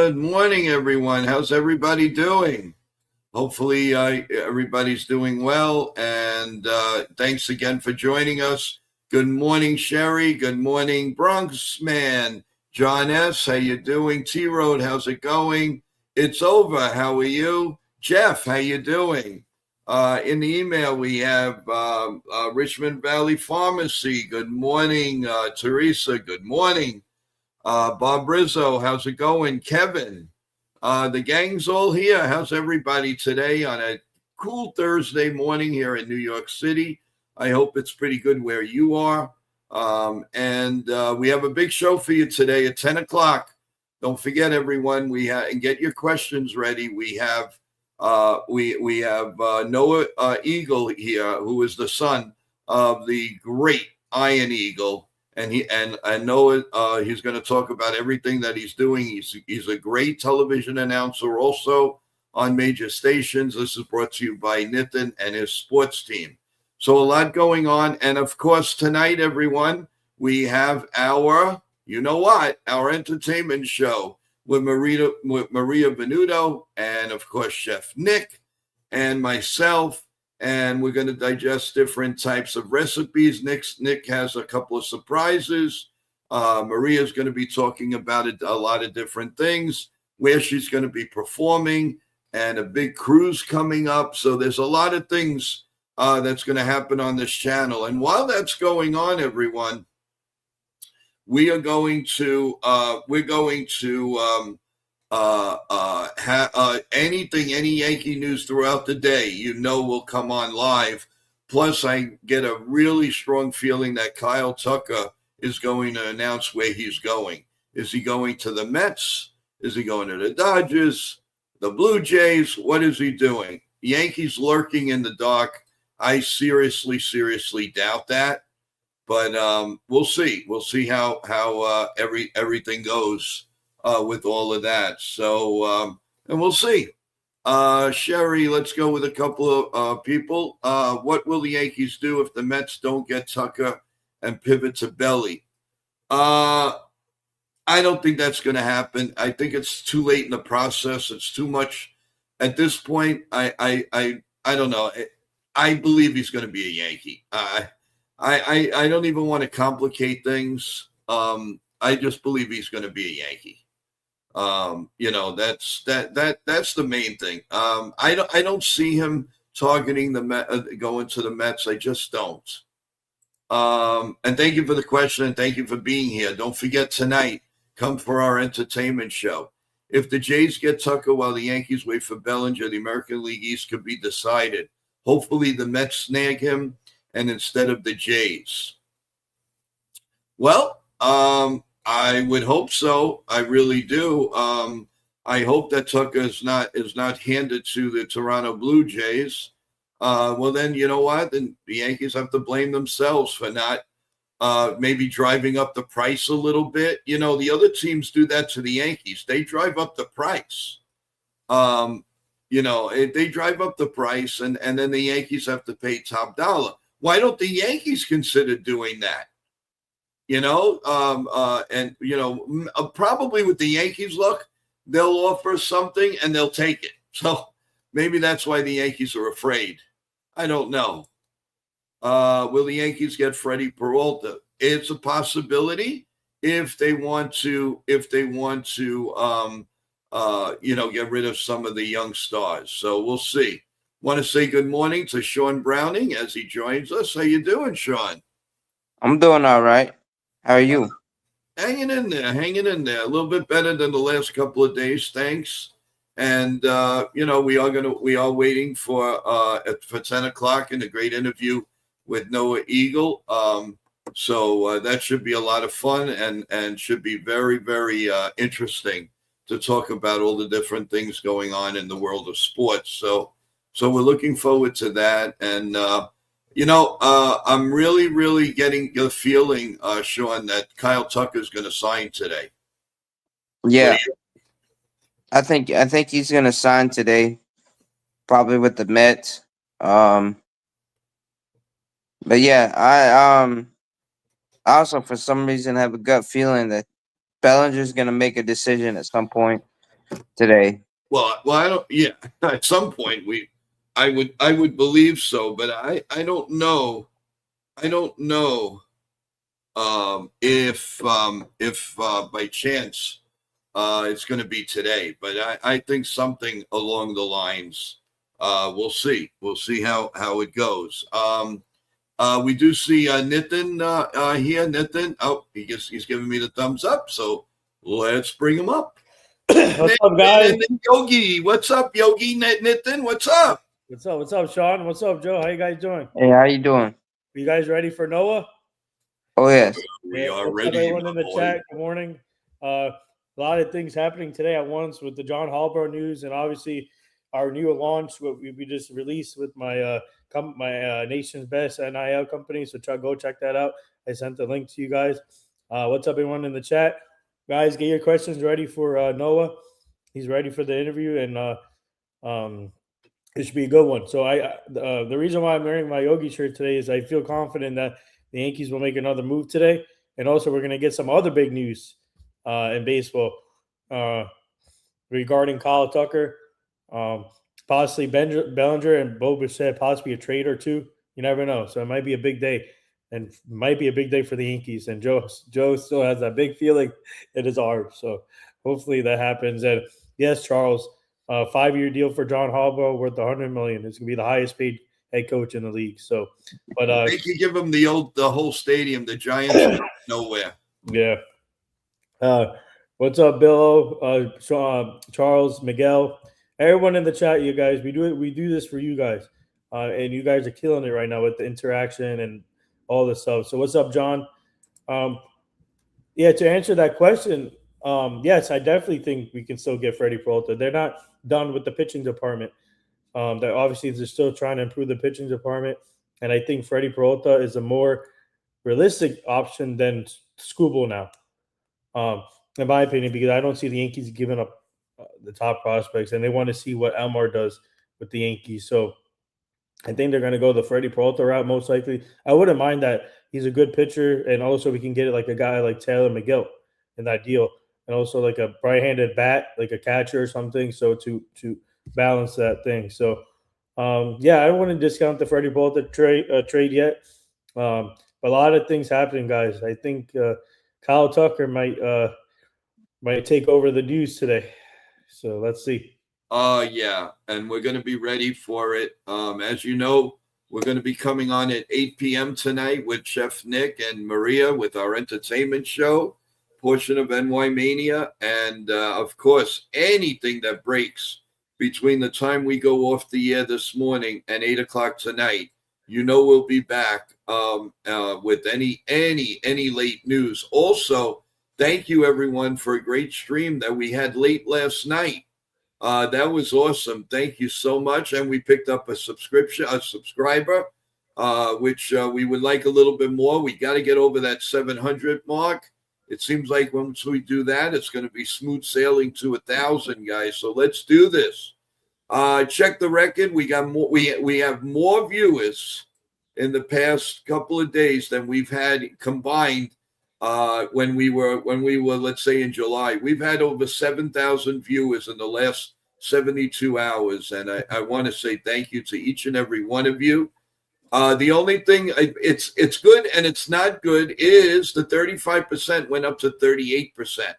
Good morning, everyone. How's everybody doing? Hopefully, everybody's doing well. And thanks again for joining us. Good morning, Sherry. Good morning, Bronx Man. John S., how you doing? T-Road, how's it going? It's over. How are you? Jeff, how you doing? In the email, we have Richmond Valley Pharmacy. Good morning, Teresa. Good morning. Bob Rizzo, how's it going? Kevin, the gang's all here. How's everybody today on a cool Thursday morning here in New York City? I hope it's pretty good where you are. And we have a big show for you today at 10 o'clock. Don't forget, everyone, and get your questions ready. We have Noah Eagle here, who is the son of the great Iron Eagle. And I know he's going to talk about everything that he's doing. He's a great television announcer, also on major stations. This is brought to you by Nitin and his sports team. So a lot going on, and of course tonight, everyone, we have our entertainment show with Maria Venuto, and of course Chef Nick and myself. And we're going to digest different types of recipes. Nick has a couple of surprises. Maria's going to be talking about a lot of different things, where she's going to be performing, and a big cruise coming up. So there's a lot of things that's going to happen on this channel. And while that's going on, everyone, we are going to any Yankee news throughout the day, will come on live. Plus, I get a really strong feeling that Kyle Tucker is going to announce where he's going. Is he going to the Mets? Is he going to the Dodgers? The Blue Jays? What is he doing? Yankees lurking in the dark. I seriously doubt that. But we'll see. We'll see how everything goes with all of that. So, and we'll see. Sherry, let's go with a couple of people. What will the Yankees do if the Mets don't get Tucker and pivot to Belly? I don't think that's going to happen. I think it's too late in the process. It's too much at this point. I don't know. I believe he's going to be a Yankee. I don't even want to complicate things. I just believe he's going to be a Yankee. That's the main thing. I don't see him targeting going to the Mets. I just don't. And thank you for the question, and thank you for being here. Don't forget tonight, come for our entertainment show. If the Jays get Tucker while the Yankees wait for Bellinger, the American League East could be decided. Hopefully the Mets snag him, and instead of the Jays. Well, I would hope so. I really do. I hope that Tucker is not handed to the Toronto Blue Jays. Well, then you know what? Then the Yankees have to blame themselves for not maybe driving up the price a little bit. The other teams do that to the Yankees. They drive up the price. They drive up the price, and then the Yankees have to pay top dollar. Why don't the Yankees consider doing that? Probably with the Yankees' luck, they'll offer something and they'll take it. So maybe that's why the Yankees are afraid. I don't know. Will the Yankees get Freddie Peralta? It's a possibility if they want to get rid of some of the young stars. So we'll see. Want to say good morning to Sean Browning as he joins us. How you doing, Sean? I'm doing all right. How are you? Hanging in there. A little bit better than the last couple of days, thanks. And we are waiting for 10 o'clock in a great interview with Noah Eagle. So that should be a lot of fun and should be very, very interesting to talk about all the different things going on in the world of sports. So we're looking forward to that. And I'm really, really getting the feeling, Sean, that Kyle Tucker is going to sign today. Yeah, I think he's going to sign today, probably with the Mets. But yeah, I also for some reason have a gut feeling that Bellinger's going to make a decision at some point. today. Well, I don't. Yeah, at some point I would believe so, but I don't know. I don't know if by chance it's going to be today, but I think something along the lines. We'll see. We'll see how it goes. We do see Nitin here. Nitin, oh, he's giving me the thumbs up. So let's bring him up. What's up, guys? And then Yogi, what's up, Yogi? Nitin, what's up? What's up? What's up, Sean? What's up, Joe? How you guys doing? Hey, how you doing? You guys ready for Noah? Oh yes. We are what's ready. up, everyone in the boy. chat? Good morning. A lot of things happening today at once with the John Halbrough news, and obviously our new launch. What we just released with my Nation's Best NIL company. So go check that out. I sent the link to you guys. What's up, everyone in the chat? Guys, get your questions ready for Noah. He's ready for the interview, and it should be a good one. So the reason why I'm wearing my Yogi shirt today is I feel confident that the Yankees will make another move today, and also we're going to get some other big news in baseball regarding Kyle Tucker, possibly Bellinger and Bo Bichette, possibly a trade or two. You never know. So it might be a big day, and might be a big day for the Yankees. And Joe still has that big feeling in his arm. So hopefully that happens. And yes, Charles. 5-year deal for John Harbaugh worth $100 million. It's gonna be the highest paid head coach in the league. So, but they could give him the whole stadium. The Giants nowhere. Yeah. What's up, Bill? Charles, Miguel, everyone in the chat. You guys, we do this for you guys, and you guys are killing it right now with the interaction and all this stuff. So, what's up, John? Yeah, to answer that question. Yes, I definitely think we can still get Freddie Peralta. They're not done with the pitching department. They're obviously still trying to improve the pitching department, and I think Freddie Peralta is a more realistic option than Skubal now, in my opinion, because I don't see the Yankees giving up the top prospects, and they want to see what Elmar does with the Yankees. So I think they're going to go the Freddie Peralta route most likely. I wouldn't mind that. He's a good pitcher, and also we can get it like a guy like Taylor McGill in that deal. And also like a right-handed bat, like a catcher or something, so to balance that thing. So, yeah, I wouldn't discount the Freddie Peralta trade yet. But a lot of things happening, guys. I think Kyle Tucker might take over the news today. So let's see. Yeah, and we're going to be ready for it. As you know, we're going to be coming on at 8 p.m. tonight with Chef Nick and Maria with our entertainment show. Portion of NYMania, and of course, anything that breaks between the time we go off the air this morning and 8 o'clock tonight, we'll be back with any late news. Also, thank you everyone for a great stream that we had late last night. That was awesome. Thank you so much, and we picked up a subscriber, which we would like a little bit more. We got to get over that 700 mark. It seems like once we do that, it's going to be smooth sailing to 1,000, guys. So let's do this. Check the record. We got more. We have more viewers in the past couple of days than we've had combined when we were, let's say, in July. We've had over 7,000 viewers in the last 72 hours, and I want to say thank you to each and every one of you. The only thing it's good and it's not good is the 35% went up to 38%,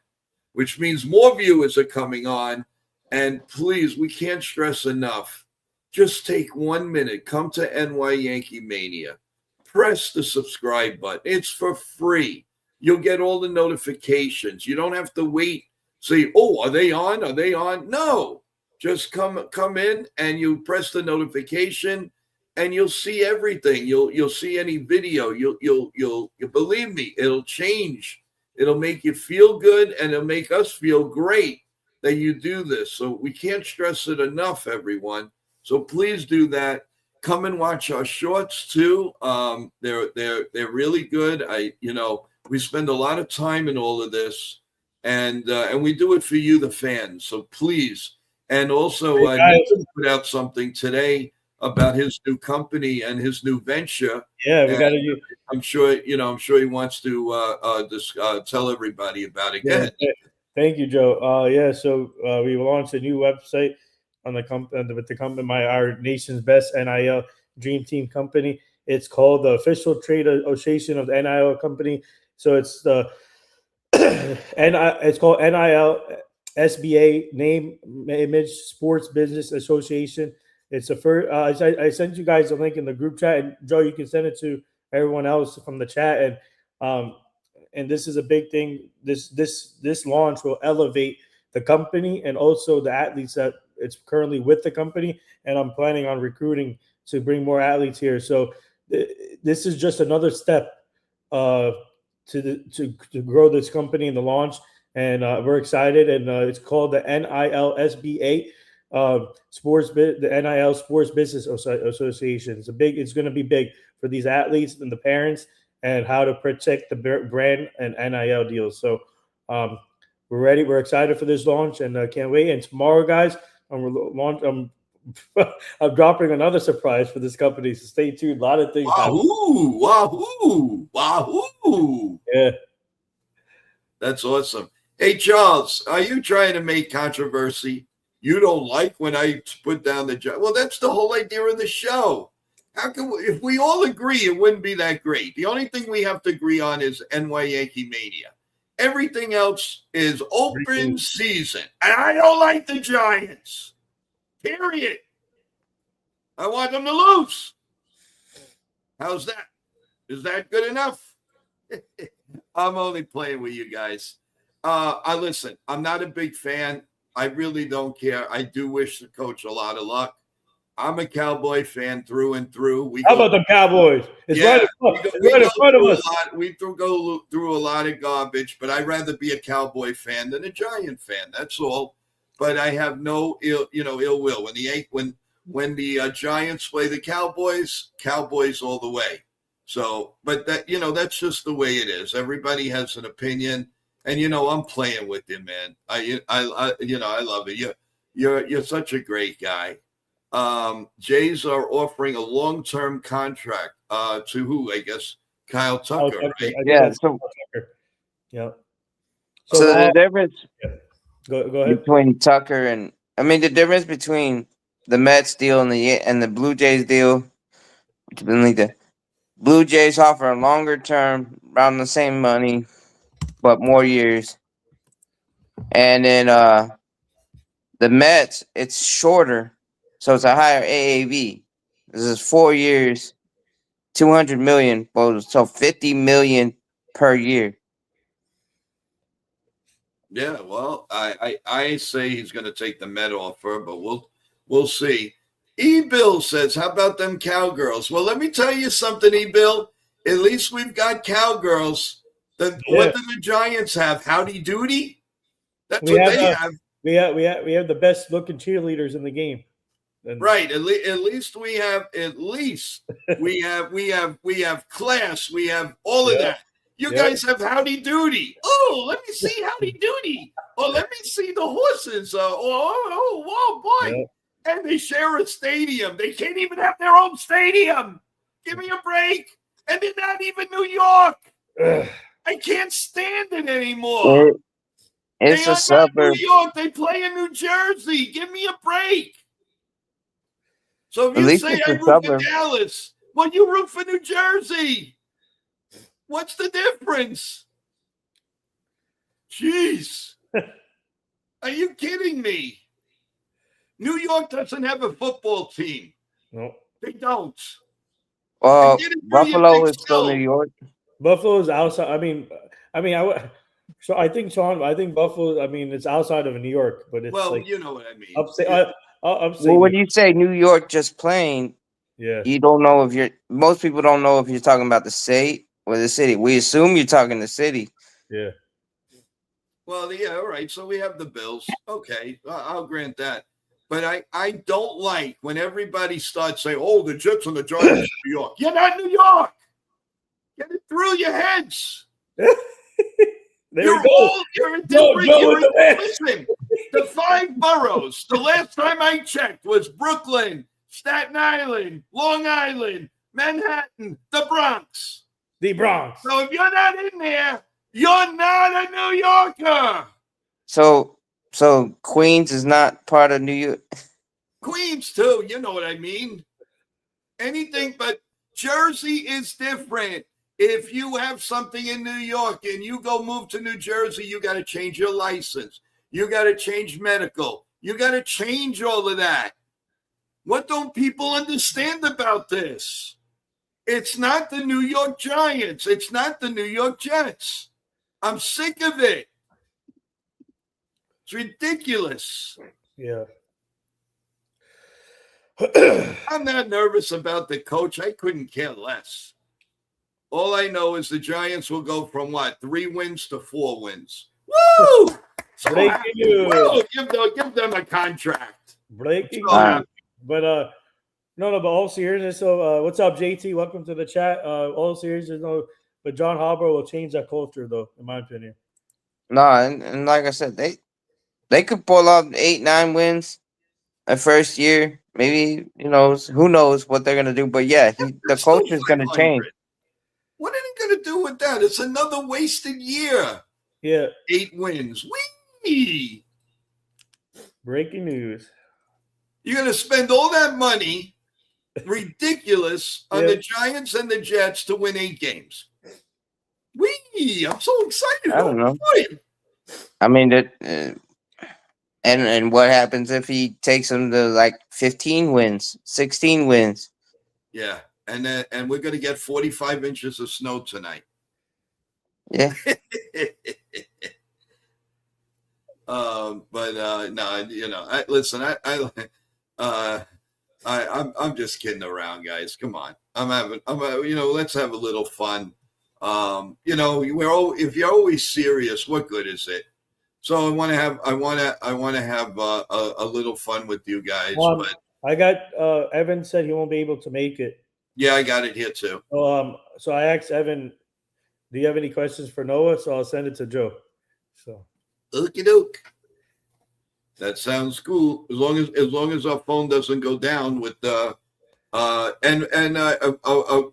which means more viewers are coming on. And please, we can't stress enough. Just take 1 minute. Come to NYYANKEEMania. Press the subscribe button. It's for free. You'll get all the notifications. You don't have to wait. Say, oh, are they on? Are they on? No. Just come in and you press the notification. And you'll see everything. You'll see any video. You'll believe me. It'll change. It'll make you feel good, and it'll make us feel great that you do this. So we can't stress it enough, everyone. So please do that. Come and watch our shorts too. They're really good. We spend a lot of time in all of this, and we do it for you, the fans. So please. And also, Nathan put out something today about his new company and his new venture. Yeah, we got to. I'm sure he wants to tell everybody about it. Yeah, Thank you, Joe. Yeah, so we launched a new website on the with the company, our nation's best NIL Dream Team company. It's called the Official Trade Association of the NIL company. So it's the it's called NIL SBA, Name Image Sports Business Association. It's the first. I sent you guys a link in the group chat, and Joe, you can send it to everyone else from the chat. Um, and this is a big thing. This launch will elevate the company and also the athletes that it's currently with the company. And I'm planning on recruiting to bring more athletes here. So this is just another step to grow this company in the launch, and we're excited. And it's called the NILSBA the NIL Sports Business Association. It's going to be big for these athletes and the parents, and how to protect the brand and NIL deals. So we're ready. We're excited for this launch, and can't wait. And tomorrow, guys, I'm dropping another surprise for this company. So stay tuned. A lot of things. Wahoo! Wahoo! Wahoo! Yeah. That's awesome. Hey, Charles, are you trying to make controversy? You don't like when I put down the job? Well, that's the whole idea of the show. How can if we all agree, it wouldn't be that great. The only thing we have to agree on is NYYANKEEMania. Everything else is open season. And I don't like the Giants. Period. I want them to lose. How's that? Is that good enough? I'm only playing with you guys. I listen, I'm not a big fan. I really don't care. I do wish the coach a lot of luck. I'm a Cowboy fan through and through. How about the Cowboys? It's right in front of us. We go through a lot of garbage, but I'd rather be a Cowboy fan than a Giant fan. That's all. But I have no ill will. When the Giants play the Cowboys all the way. So, but that's just the way it is. Everybody has an opinion, and I'm playing with you, man. I love it. You're such a great guy. Jays are offering a long-term contract to who? I guess Kyle Tucker, right? Yeah. Yeah. So the difference go ahead. between Tucker and the difference between the Mets deal and the Blue Jays deal, the Blue Jays offer a longer term, around the same money, but more years. And then the Mets, it's shorter, so it's a higher AAV. This is 4 years, $200 million, so $50 million per year. Yeah, well, I say he's going to take the Met offer, but we'll see. E-Bill says, how about them Cowgirls? Well, let me tell you something, E-Bill. At least we've got Cowgirls. What do the Giants have? Howdy Doody? That's what they have. We have the best looking cheerleaders in the game. Right. At least we have we have class. We have all of that. You guys have Howdy Doody. Oh, let me see Howdy Doody. Oh, let me see the horses. Oh, boy. Yeah. And they share a stadium. They can't even have their own stadium. Give me a break. And they're not even New York. I can't stand it anymore. It's a suburb. New York. They play in New Jersey. Give me a break. So if you say I root for Dallas, well, you root for New Jersey. What's the difference? Jeez. Are you kidding me? New York doesn't have a football team. No. They don't. Well, Buffalo is still New York. Buffalo is outside. I think Buffalo, it's outside of New York, but it's you know what I mean. Upstate. Well, when you say New York just playing, you don't know most people don't know if you're talking about the state or the city. We assume you're talking the city. Yeah. Well, yeah, all right. So we have the Bills. Okay, I'll grant that. But I don't like when everybody starts saying, oh, the Jets and the Giants in New York. You're not New York. Get it through your heads. You're a different. Listen, the 5 boroughs, the last time I checked, was Brooklyn, Staten Island, Long Island, Manhattan, the Bronx. The Bronx. So if you're not in there, you're not a New Yorker. So Queens is not part of New York. Queens too. You know what I mean? Anything but Jersey is different. If you have something in New York and you go move to New Jersey, you got to change your license. You got to change medical. You got to change all of that. What don't people understand about this? It's not the New York Giants. It's not the New York Jets. I'm sick of it. It's ridiculous. Yeah. I'm not nervous about the coach. I couldn't care less. All I know is the Giants will go from 3 wins to 4 wins. Woo! Breaking news. Woo! Give them a contract. Breaking So news. But but all seriousness. So what's up, JT? Welcome to the chat. All seriousness, but John Harbaugh will change that culture, though, in my opinion. No, and like I said, they could pull off 8-9 wins the first year. Maybe who knows what they're gonna do. But yeah, the culture is gonna change. What are they gonna do with that? It's another wasted year. Yeah. 8 wins. Whee! Breaking news. You're gonna spend all that money, ridiculous, on the Giants and the Jets to win 8 games. Whee! I'm so excited. I don't know. I mean that. And what happens if he takes them to like 15 wins, 16 wins? Yeah, and we're gonna get 45 inches of snow tonight. Yeah. But no, listen, I'm just kidding around, guys. Come on, let's have a little fun. If you're always serious, what good is it? So I want to have a little fun with you guys. But I got Evan said he won't be able to make it. Yeah, I got it here too. So I asked Evan, do you have any questions for Noah? So I'll send it to Joe. So okie doke. That sounds cool. As long as our phone doesn't go down with the a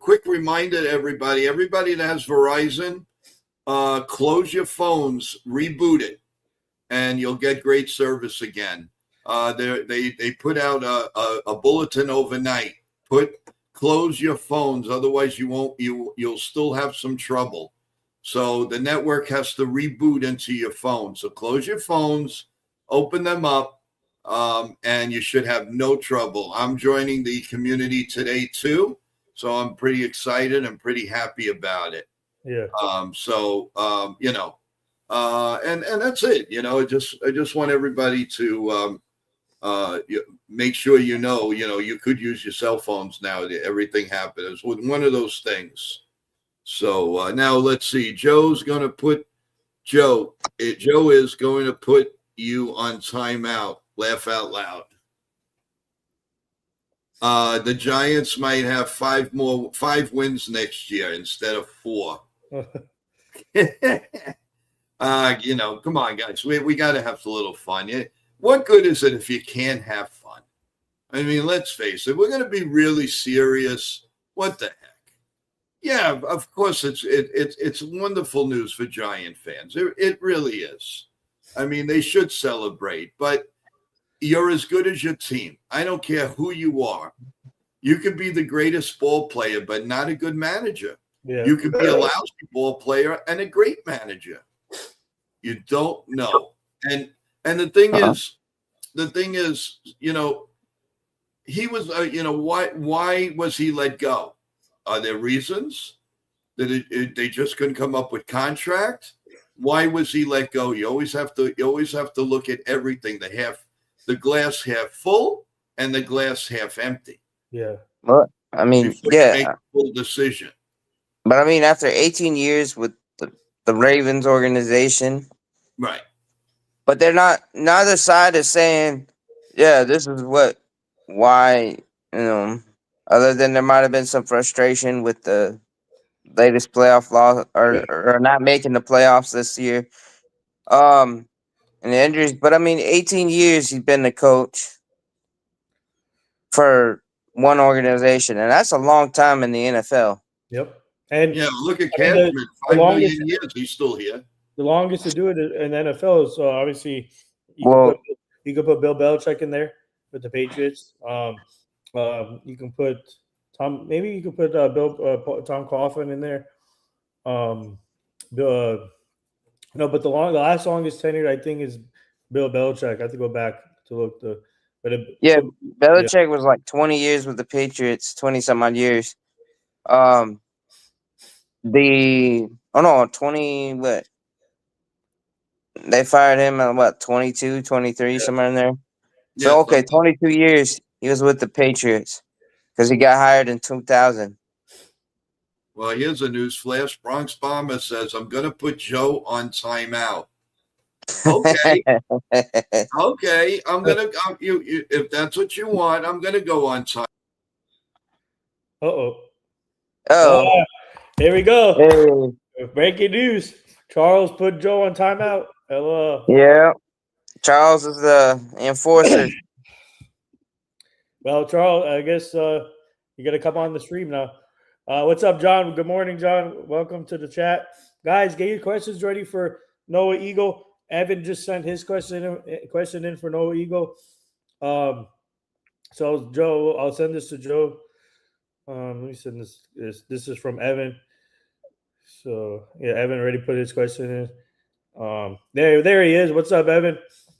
quick reminder to everybody that has Verizon, close your phones, reboot it, and you'll get great service again. They put out a bulletin overnight. Close your phones, otherwise you'll still have some trouble. So the network has to reboot into your phone. So close your phones, open them up, and you should have no trouble. I'm joining the community today too, so I'm pretty excited and pretty happy about it. Yeah. And that's it. I just want everybody to make sure you could use your cell phones now. Everything happens with one of those things. So now let's see. Joe is going to put you on timeout. Laugh out loud. The Giants might have 5 wins next year instead of 4. Come on, guys. We got to have a little fun. What good is it if you can't have fun? I mean, let's face it. We're going to be really serious. What the heck? Yeah, of course, it's wonderful news for Giant fans. It really is. I mean, they should celebrate, but you're as good as your team. I don't care who you are. You could be the greatest ball player, but not a good manager. Yeah. You could be a lousy ball player and a great manager. You don't know. And the thing is, he was, why was he let go? Are there reasons that they just couldn't come up with contract? Why was he let go? You always have to look at everything. The glass half full and the glass half empty. Yeah. Well, I mean, before you make a full decision. But I mean, after 18 years with the Ravens organization, right? But they're not. Neither side is saying, "Yeah, this is why." Other than there might have been some frustration with the latest playoff loss or not making the playoffs this year, and the injuries. But I mean, 18 years he's been the coach for one organization, and that's a long time in the NFL. Yep. And look at Cashman, 5 million years, he's still here. the longest to do it in the NFL. So obviously, you Well, can put Bill Belichick in there with the Patriots. You can put Tom. Maybe you can put Tom Coughlin in there. Bill, no, but the last longest tenured I think is Bill Belichick. I have to go back to look yeah, but yeah, Belichick was like 20 years with the Patriots, 20 some odd years. The oh no, 20 what? They fired him at what, 22, 23, somewhere in there. Yeah, So okay, something. 22 years he was with the Patriots because he got hired in 2000. Well, here's a news flash. Bronx Bomber says, I'm going to put Joe on timeout. Okay. Okay. I'm going to, if that's what you want, I'm going to go on time. oh, Oh, here we go. hey, Breaking news: Charles put Joe on timeout. Hello. yeah. Charles is the enforcer. Well, Charles, I guess you got to come on the stream now. What's up, John? Good morning, John. Welcome to the chat, guys. Get your questions ready for Noah Eagle. Evan just sent his question in for Noah Eagle. So Joe, I'll send this to Joe. Let me send this. This is from Evan. So yeah, Evan already put his question in. There he is. What's up, Evan?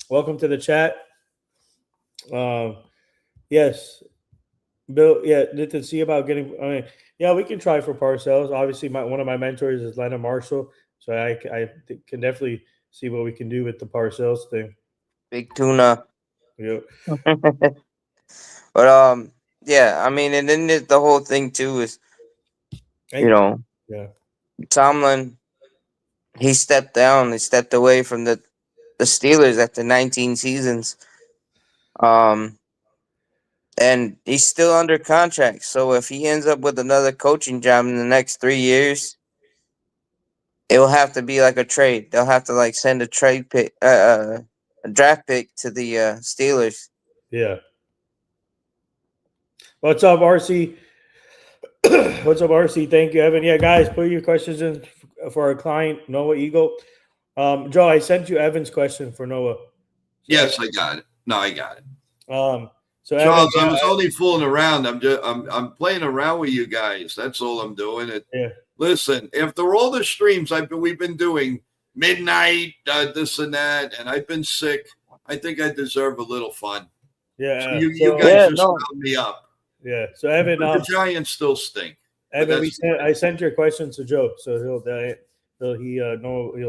Welcome to the chat. Yes, Bill. Yeah, to see about getting. I mean, yeah, we can try for Parcells. Obviously, one of my mentors is Lennon Marshall, so I can definitely see what we can do with the Parcells thing. Big tuna. Yep. But yeah, I mean, and then the whole thing too is, Yeah. Tomlin, he stepped down. He stepped away from the Steelers after 19 seasons. And he's still under contract. So if he ends up with another coaching job in the next 3 years, it will have to be like a trade. They'll have to like send a trade pick, a draft pick to the Steelers. Yeah. What's up, RC? What's up, RC? Thank you, Evan. Yeah, guys, put your questions in for our client, Noah Eagle. Joe, I sent you Evan's question for Noah. So Yes, I got it. No, I got it. So Charles, Evan, I was only fooling around. I'm playing around with you guys. That's all I'm doing. Listen, after all the streams we've been doing, midnight, this and that, and I've been sick, I think I deserve a little fun. Yeah. So you guys just round me up. Yeah. So Evan, but the Giants still stink. Evan, I sent your question to Joe, so he'll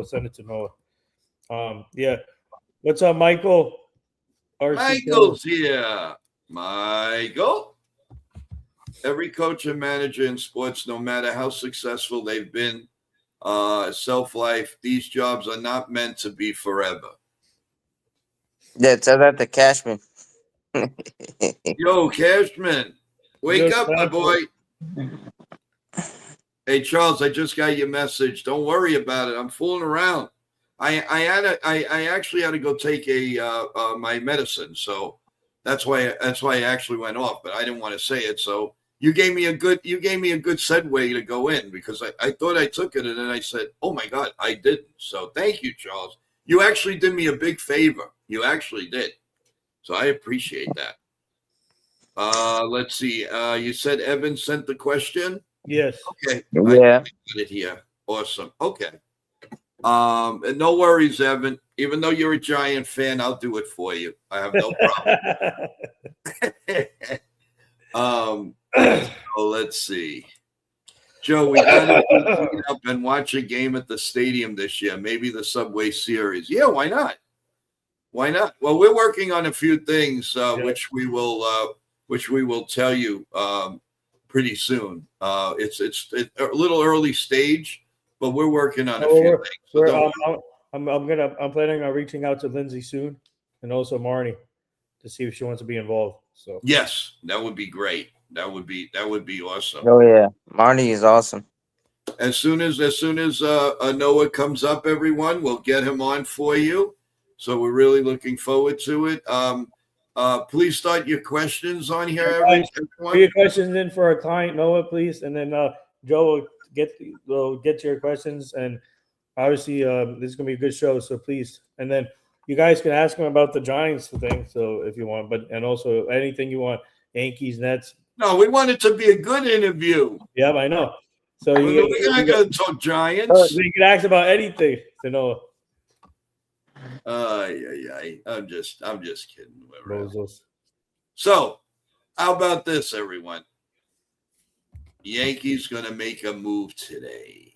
send it to Noah. Yeah. What's up, Michael? Michael's here. Michael. Every coach and manager in sports, no matter how successful they've been, self-life, these jobs are not meant to be forever. Yeah, tell that to Cashman. Yo, Cashman, wake up, my boy. Hey, Charles, I just got your message. Don't worry about it. I'm fooling around. I actually had to go take my medicine, so that's why I actually went off. But I didn't want to say it, so you gave me a good segue to go in, because I thought I took it, and then I said, oh my God, I didn't. So thank you, Charles. You actually did me a big favor. You actually did. So I appreciate that. Let's see. You said Evan sent the question? Yes. Okay. Yeah. I got it here. Awesome. Okay. And no worries, Evan. Even though you're a Giant fan, I'll do it for you. I have no problem. So let's see. Joe, we got to meet up and watch a game at the stadium this year. Maybe the Subway Series. Yeah, why not? Why not? Well, we're working on a few things, which we will tell you pretty soon. It's a little early stage, but we're working on a few things. So I'm planning on reaching out to Lindsay soon, and also Marnie, to see if she wants to be involved. So yes, that would be great. That would be awesome. Oh yeah, Marnie is awesome. As soon as Noah comes up, everyone, we'll get him on for you. So we're really looking forward to it. Please start your questions on here, everyone. Put your questions in for our client Noah, please, and then Joe will get to your questions, and obviously, this is gonna be a good show. So please, and then you guys can ask him about the Giants thing. So if you want, and also anything you want, Yankees, Nets. No, we want it to be a good interview. Yep, I know. So We're not going to talk Giants. you can ask about anything. So no. I'm just kidding. Bozos. So, how about this, everyone? Yankees going to make a move today.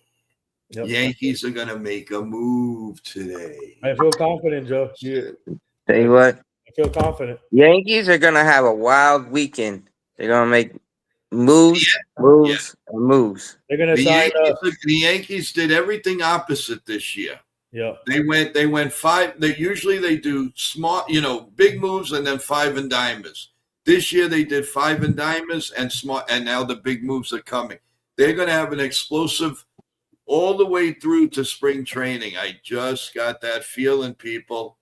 Yep. Yankees are going to make a move today. I feel confident, Joe. Tell you what, I feel confident. Yankees are gonna have a wild weekend. They're gonna make moves, and moves. They're gonna sign. The Yankees did everything opposite this year. Yeah, they went five. They usually do small, big moves and then five and dimers. This year they did five and dimers and small, and now the big moves are coming. They're going to have an explosive all the way through to spring training. I just got that feeling, people.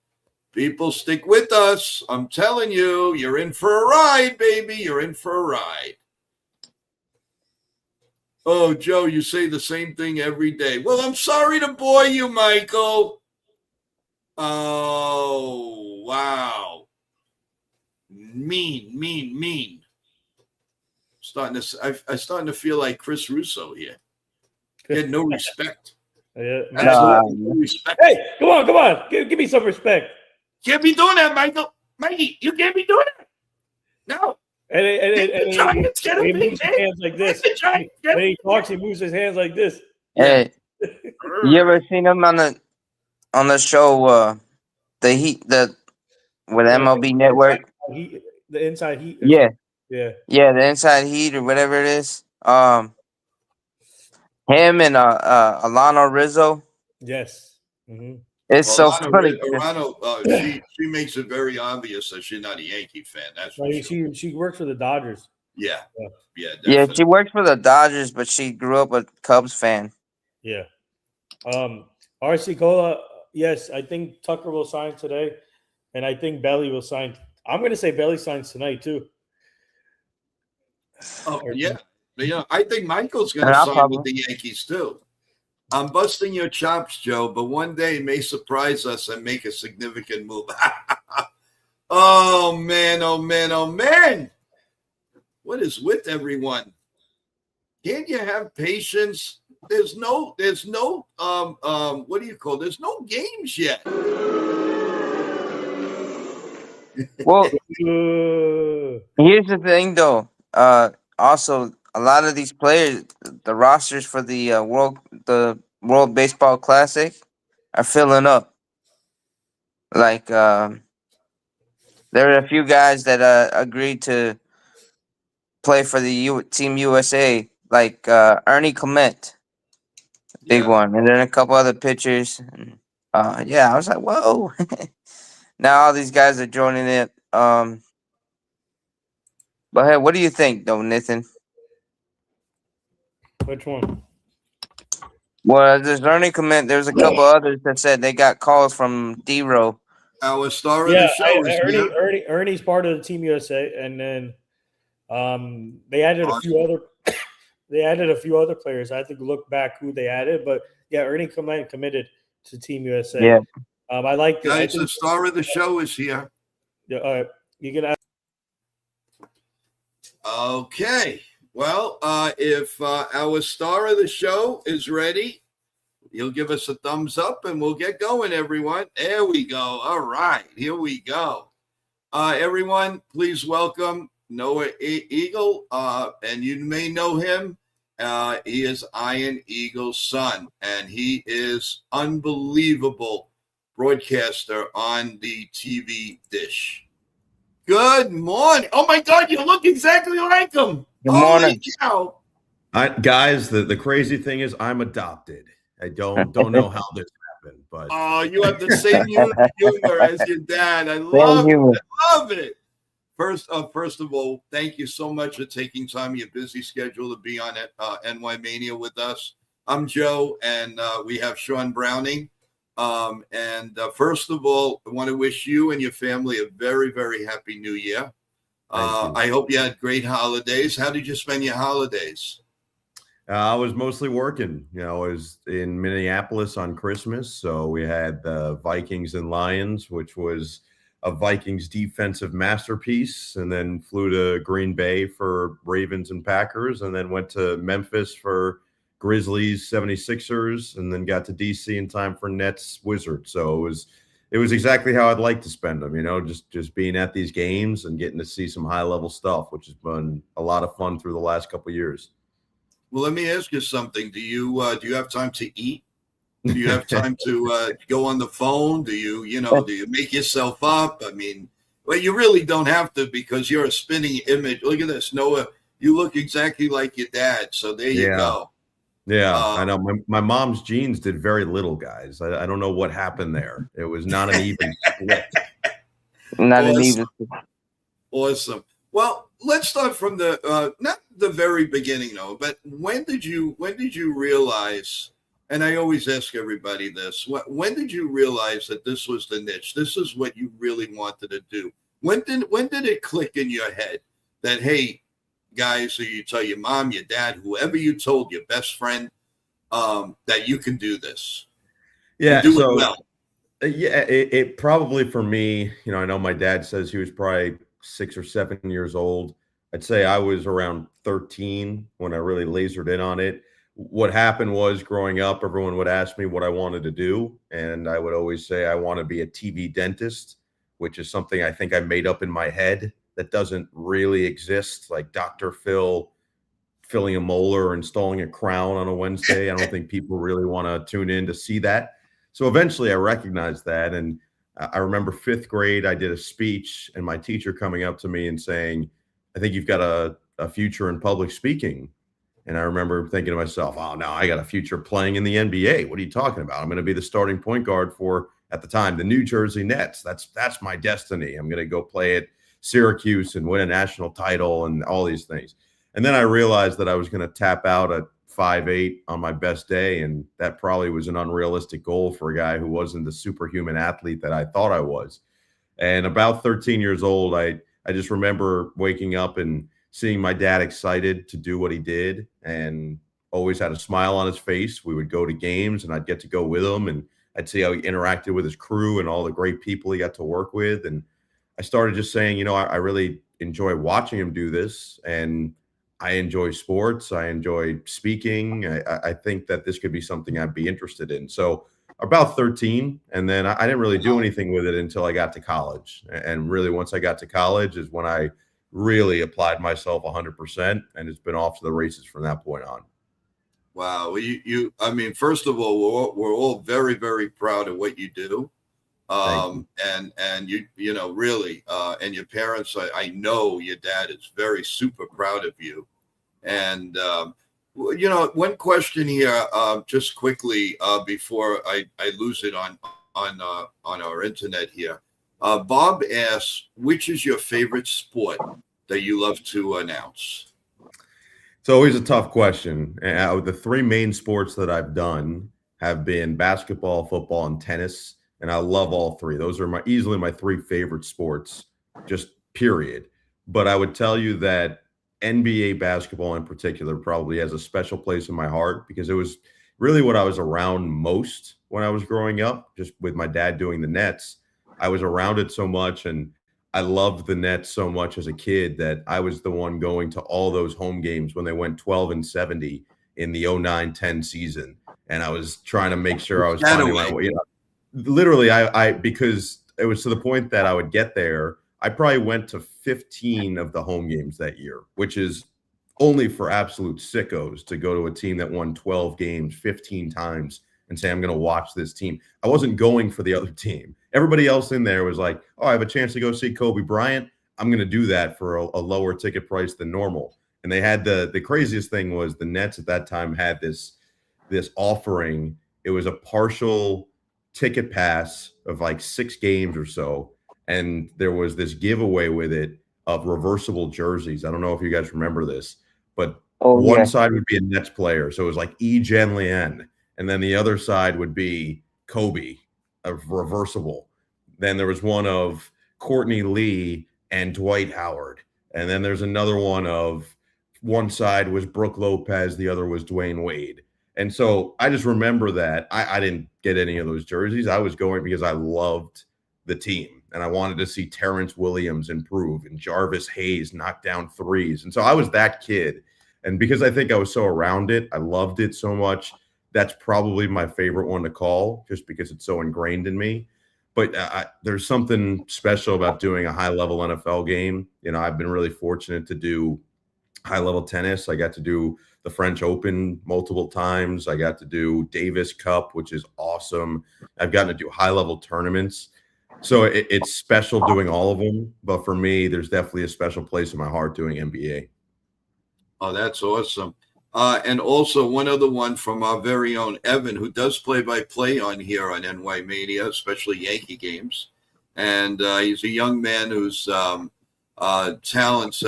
People, stick with us. I'm telling you, you're in for a ride, baby. You're in for a ride. Oh, Joe, you say the same thing every day. Well, I'm sorry to bore you, Michael. Oh, wow. Mean. I'm starting to feel like Chris Russo here. He had no respect. Yeah. No respect. Hey, come on. Give me some respect. Can't be doing that, Michael. Mikey, you can't be doing that. No. And he moves his hands like this. When he talks, he moves his hands like this. Hey, you ever seen him on the show the Heat with MLB Network? The Inside Heat. Yeah, the Inside Heat or whatever it is. Him and Alana Rizzo. Yes. Mm-hmm. It's so funny. She makes it very obvious that she's not a Yankee fan. That's for sure. She works for the Dodgers. Yeah. Yeah, she works for the Dodgers, but she grew up a Cubs fan. Yeah. RC Cola, yes, I think Tucker will sign today, and I think Belly will sign. I'm going to say Belly signs tonight too. Oh yeah. I think Michael's going to sign with the Yankees too. I'm busting your chops, Joe, but one day may surprise us and make a significant move. Oh man. What is with everyone? Can't you have patience? There's no what do you call? There's no games yet. Well, here's the thing though. Also, a lot of these players, the rosters for the World Baseball Classic are filling up. Like there are a few guys that agreed to play for the Team USA, like Ernie Clement, big one, and then a couple other pitchers. And, I was like, whoa! Now all these guys are joining it. But hey, what do you think, though, Nathan? Which one? Well, there's Ernie Clement. There's a couple others that said they got calls from D-Row. Our star of the show is Ernie's part of the Team USA, and then they added a few other. They added a few other players. I have to look back who they added, but yeah, Ernie Clement committed to Team USA. Yeah, I like this. Guys, the star of the show is here. Yeah, you can. Okay. Well, if our star of the show is ready, he'll give us a thumbs up and we'll get going, everyone. There we go. All right. Here we go. Everyone, please welcome Noah Eagle. And you may know him. He is Iron Eagle's son, and he is unbelievable broadcaster on the TV dish. Good morning. Oh, my God. You look exactly like him. Good morning. Cow. Guys, the crazy thing is I'm adopted. I don't know how this happened, but you have the same humor as your dad. I love it. First of all, thank you so much for taking time in your busy schedule to be on NYMania with us. I'm Joe, and we have Sean Browning. First of all, I want to wish you and your family a very, very happy New Year. I hope you had great holidays. How did you spend your holidays? I was mostly working. I was in Minneapolis on Christmas, so we had the Vikings and Lions, which was a Vikings defensive masterpiece, and then flew to Green Bay for Ravens and Packers, and then went to Memphis for Grizzlies, 76ers, and then got to DC in time for Nets Wizards. So it was exactly how I'd like to spend them, just being at these games and getting to see some high level stuff, which has been a lot of fun through the last couple of years. Well, let me ask you something. Do you have time to eat? Do you have time to go on the phone? Do you make yourself up? I mean, well, you really don't have to because you're a spinning image. Look at this, Noah. You look exactly like your dad. So there you go. Yeah, I know. My mom's genes did very little, guys. I don't know what happened there. It was not an even split. Not Awesome. an even. Awesome. Well, let's start from the not the very beginning though, but when did you realize? And I always ask everybody this: when did you realize that this was the niche? This is what you really wanted to do. When did it click in your head that, hey, guys, or you tell your mom, your dad, whoever you told, your best friend, that you can do this? Yeah, and do it well. Yeah, it probably for me, I know my dad says he was probably 6 or 7 years old. I'd say I was around 13 when I really lasered in on it. What happened was growing up, everyone would ask me what I wanted to do. And I would always say, I want to be a TV dentist, which is something I think I made up in my head that doesn't really exist, like Dr. Phil filling a molar or installing a crown on a Wednesday. I don't think people really want to tune in to see that. So eventually I recognized that. And I remember 5th grade, I did a speech and my teacher coming up to me and saying, I think you've got a future in public speaking. And I remember thinking to myself, oh, no, I got a future playing in the NBA. What are you talking about? I'm going to be the starting point guard for, at the time, the New Jersey Nets. That's my destiny. I'm going to go play at Syracuse and win a national title and all these things. And then I realized that I was going to tap out at 5'8" on my best day. And that probably was an unrealistic goal for a guy who wasn't the superhuman athlete that I thought I was. And about 13 years old, I just remember waking up and seeing my dad excited to do what he did and always had a smile on his face. We would go to games and I'd get to go with him and I'd see how he interacted with his crew and all the great people he got to work with. And I started just saying, I really enjoy watching him do this. And I enjoy sports. I enjoy speaking. I think that this could be something I'd be interested in. So about 13. And then I didn't really do anything with it until I got to college. And really, once I got to college is when I really applied myself 100%. And it's been off to the races from that point on. Wow. I mean, first of all, we're all very, very proud of what you do. And you know, really, and your parents, I know your dad is very super proud of you. And, one question here, just quickly, before I lose it on our internet here. Bob asks, which is your favorite sport that you love to announce? It's always a tough question. The 3 main sports that I've done have been basketball, football, and tennis. And I love all 3. Those are easily my 3 favorite sports, just period. But I would tell you that NBA basketball in particular probably has a special place in my heart because it was really what I was around most when I was growing up, just with my dad doing the Nets. I was around it so much and I loved the Nets so much as a kid that I was the one going to all those home games when they went 12-70 in the 09-10 season. And I was trying to make sure I was finding my way. Literally, I because it was to the point that I would get there. I probably went to 15 of the home games that year, which is only for absolute sickos to go to a team that won 12 games 15 times and say, I'm going to watch this team. I wasn't going for the other team. Everybody else in there was like, oh, I have a chance to go see Kobe Bryant. I'm going to do that for a lower ticket price than normal. And they had the craziest thing was the Nets at that time had this offering. It was a partial ticket pass of like 6 games or so. And there was this giveaway with it of reversible jerseys. I don't know if you guys remember this, but one side would be a Nets player. So it was like Jen Lien. And then the other side would be Kobe, a reversible. Then there was one of Courtney Lee and Dwight Howard. And then there's another one of one side was Brooke Lopez, the other was Dwayne Wade. And so I just remember that I didn't get any of those jerseys. I was going because I loved the team and I wanted to see Terrence Williams improve and Jarvis Hayes knock down threes. And so I was that kid. And because I think I was so around it, I loved it so much. That's probably my favorite one to call just because it's so ingrained in me. But there's something special about doing a high-level NFL game. You know, I've been really fortunate to do high-level tennis. I got to do the French Open multiple times. I got to do Davis Cup, which is awesome. I've gotten to do high-level tournaments. So it's special doing all of them. But for me, there's definitely a special place in my heart doing NBA. Oh, that's awesome. And also one other one from our very own Evan, who does play-by-play on here on NYMania, especially Yankee games. And he's a young man whose talents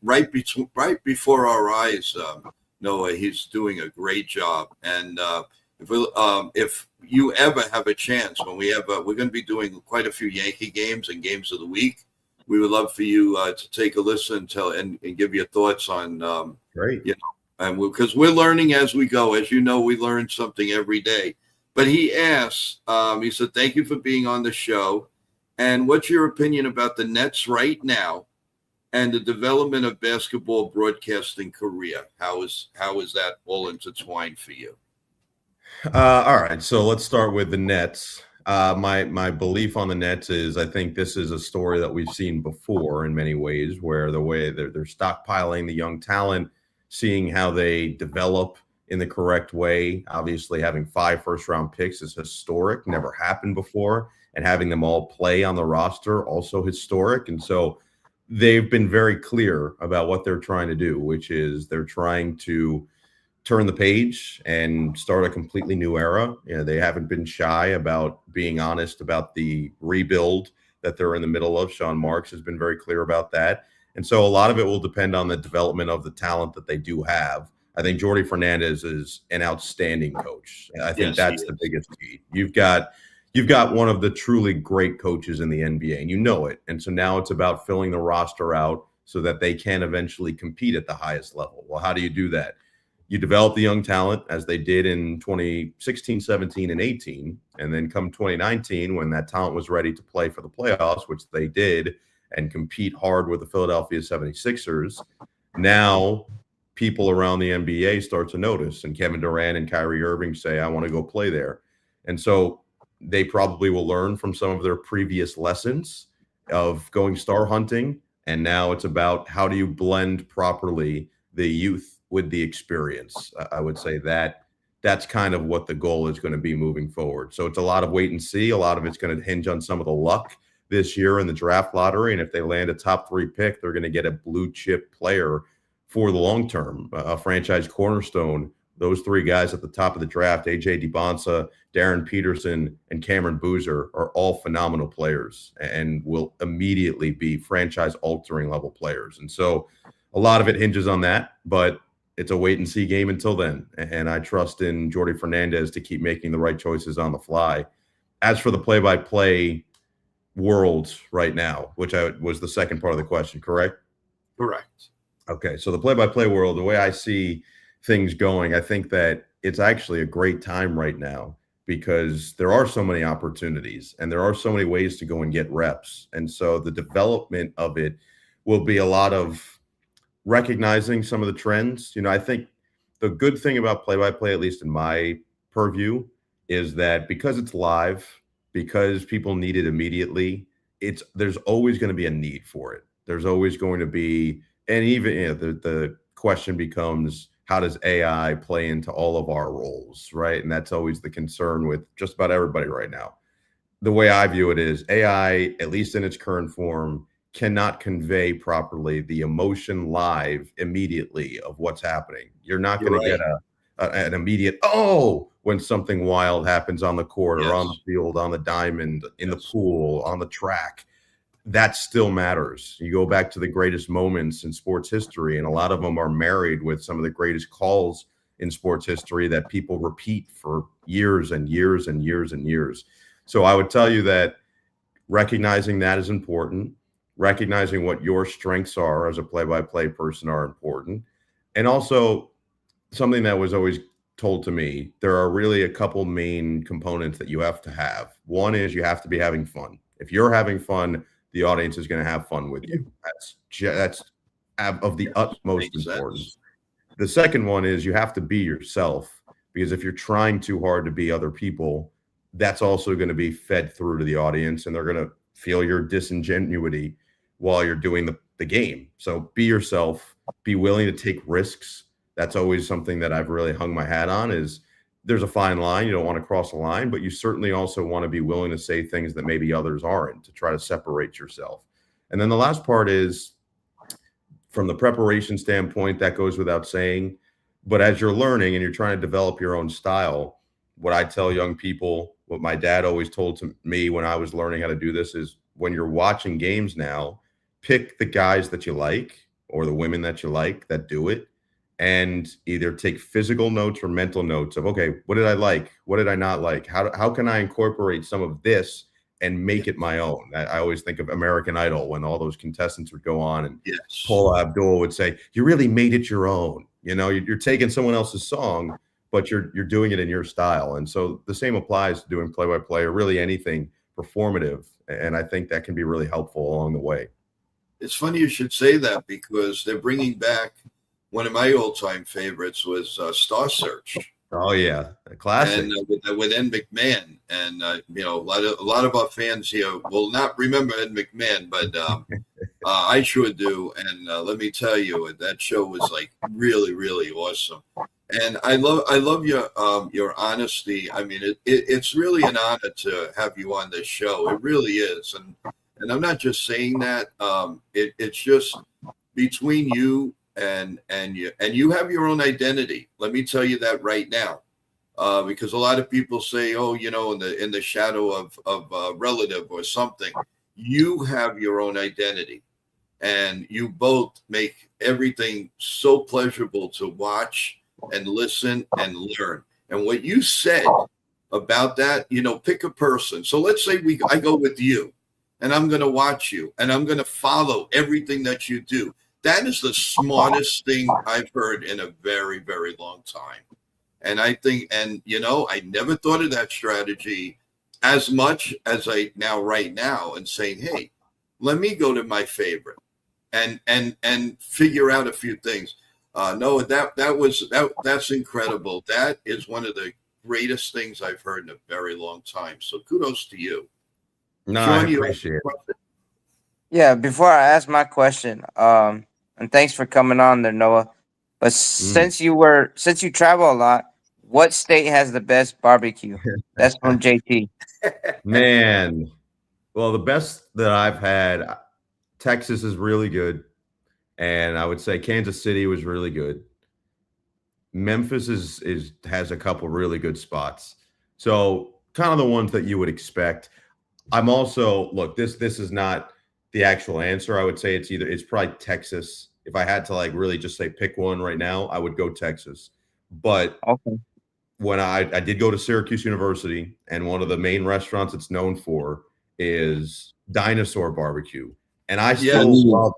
right before our eyes. Noah, he's doing a great job. And if you ever have a chance, when we're going to be doing quite a few Yankee games and games of the week, we would love for you to take a listen and give your thoughts on. Great. You know, and because we're learning as we go. As you know, we learn something every day. But he asks, he said, thank you for being on the show. And what's your opinion about the Nets right now and the development of basketball broadcasting career? How is that all intertwined for you? All right. So let's start with the Nets. My belief on the Nets is I think this is a story that we've seen before in many ways, where the way they're stockpiling the young talent, seeing how they develop in the correct way. Obviously, having 5 first-round picks is historic, never happened before, and having them all play on the roster also historic. And so they've been very clear about what they're trying to do, which is they're trying to turn the page and start a completely new era. You know, they haven't been shy about being honest about the rebuild that they're in the middle of. Sean Marks has been very clear about that. And so a lot of it will depend on the development of the talent that they do have. I think Jordi Fernandez is an outstanding coach. I think that's the biggest key. You've got one of the truly great coaches in the NBA, and you know it. And so now it's about filling the roster out so that they can eventually compete at the highest level. Well, how do you do that? You develop the young talent as they did in 2016, 17, and 18. And then come 2019, when that talent was ready to play for the playoffs, which they did, and compete hard with the Philadelphia 76ers, now people around the NBA start to notice. And Kevin Durant and Kyrie Irving say, I want to go play there. And so they probably will learn from some of their previous lessons of going star hunting. And now it's about how do you blend properly the youth with the experience. I would say that's kind of what the goal is going to be moving forward. So it's a lot of wait and see. A lot of it's going to hinge on some of the luck this year in the draft lottery. And if they land a top 3 pick, they're going to get a blue chip player for the long term, a franchise cornerstone. Those 3 guys at the top of the draft, AJ DeBonsa, Darren Peterson, and Cameron Boozer, are all phenomenal players and will immediately be franchise altering level players. And so a lot of it hinges on that, but it's a wait and see game until then. And I trust in Jordi Fernandez to keep making the right choices on the fly. As for the play-by-play world right now, which was the second part of the question, correct? Correct. Okay, so the play-by-play world, the way I see things going, I think that it's actually a great time right now because there are so many opportunities and there are so many ways to go and get reps. And so the development of it will be a lot of recognizing some of the trends. You know, I think the good thing about play-by-play, at least in my purview, is that because it's live, because people need it immediately, there's always going to be a need for it. There's always going to be, and even the question becomes, how does AI play into all of our roles, right? And that's always the concern with just about everybody right now. The way I view it is AI, at least in its current form, cannot convey properly the emotion live immediately of what's happening. You're not going to get an immediate, when something wild happens on the court or on the field, on the diamond, in the pool, on the track. That still matters. You go back to the greatest moments in sports history, and a lot of them are married with some of the greatest calls in sports history that people repeat for years and years and years and years. So I would tell you that recognizing that is important. Recognizing what your strengths are as a play-by-play person are important. And also something that was always told to me, there are really a couple main components that you have to have. One is you have to be having fun. If you're having fun, the audience is going to have fun with you. That's of the utmost Makes importance. sense. The second one is you have to be yourself, because if you're trying too hard to be other people, that's also going to be fed through to the audience, and they're going to feel your disingenuity while you're doing the game. So be yourself, be willing to take risks. That's always something that I've really hung my hat on. Is there's a fine line. You don't want to cross a line, but you certainly also want to be willing to say things that maybe others aren't, to try to separate yourself. And then the last part is, from the preparation standpoint, that goes without saying. But as you're learning and you're trying to develop your own style, what I tell young people, what my dad always told to me when I was learning how to do this, is when you're watching games now, pick the guys that you like or the women that you like that do it, and either take physical notes or mental notes of, okay, what did I like? What did I not like? How can I incorporate some of this and make it my own? I always think of American Idol, when all those contestants would go on and Yes. Paula Abdul would say, you really made it your own. You know, you're taking someone else's song, but you're doing it in your style. And so the same applies to doing play-by-play or really anything performative. And I think that can be really helpful along the way. It's funny you should say that, because they're bringing back one of my all-time favorites was Star Search. Oh yeah, a classic. And with Ed McMahon, and you know, a lot of our fans here will not remember Ed McMahon, but I sure do. And let me tell you, that show was like really, really awesome. And I love your honesty. I mean, it's really an honor to have you on this show. It really is. And I'm not just saying that. It's just between you and you have your own identity. Let me tell you that right now, because a lot of people say, oh, you know, in the shadow of a relative or something. You have your own identity, and you both make everything so pleasurable to watch and listen and learn. And what you said about that, you know, pick a person. So let's say I go with you, and I'm going to watch you, and I'm going to follow everything that you do. That is the smartest thing I've heard in a very, very long time. And I think, and you know, I never thought of that strategy as much as I now right now, and saying, hey, let me go to my favorite and figure out a few things. No, that's incredible. That is one of the greatest things I've heard in a very long time. So kudos to you. No, Sean, I appreciate it. Yeah, before I ask my question, and thanks for coming on there, Noah. But since you travel a lot, what state has the best barbecue? That's from JT. Man, well, the best that I've had, Texas is really good, and I would say Kansas City was really good. Memphis has a couple really good spots. So kind of the ones that you would expect. I'm also, look, this is not the actual answer. I would say it's probably Texas. If I had to like really just say pick one right now, I would go Texas. But Okay. when I did go to Syracuse University, and one of the main restaurants it's known for is Dinosaur Barbecue. And I still love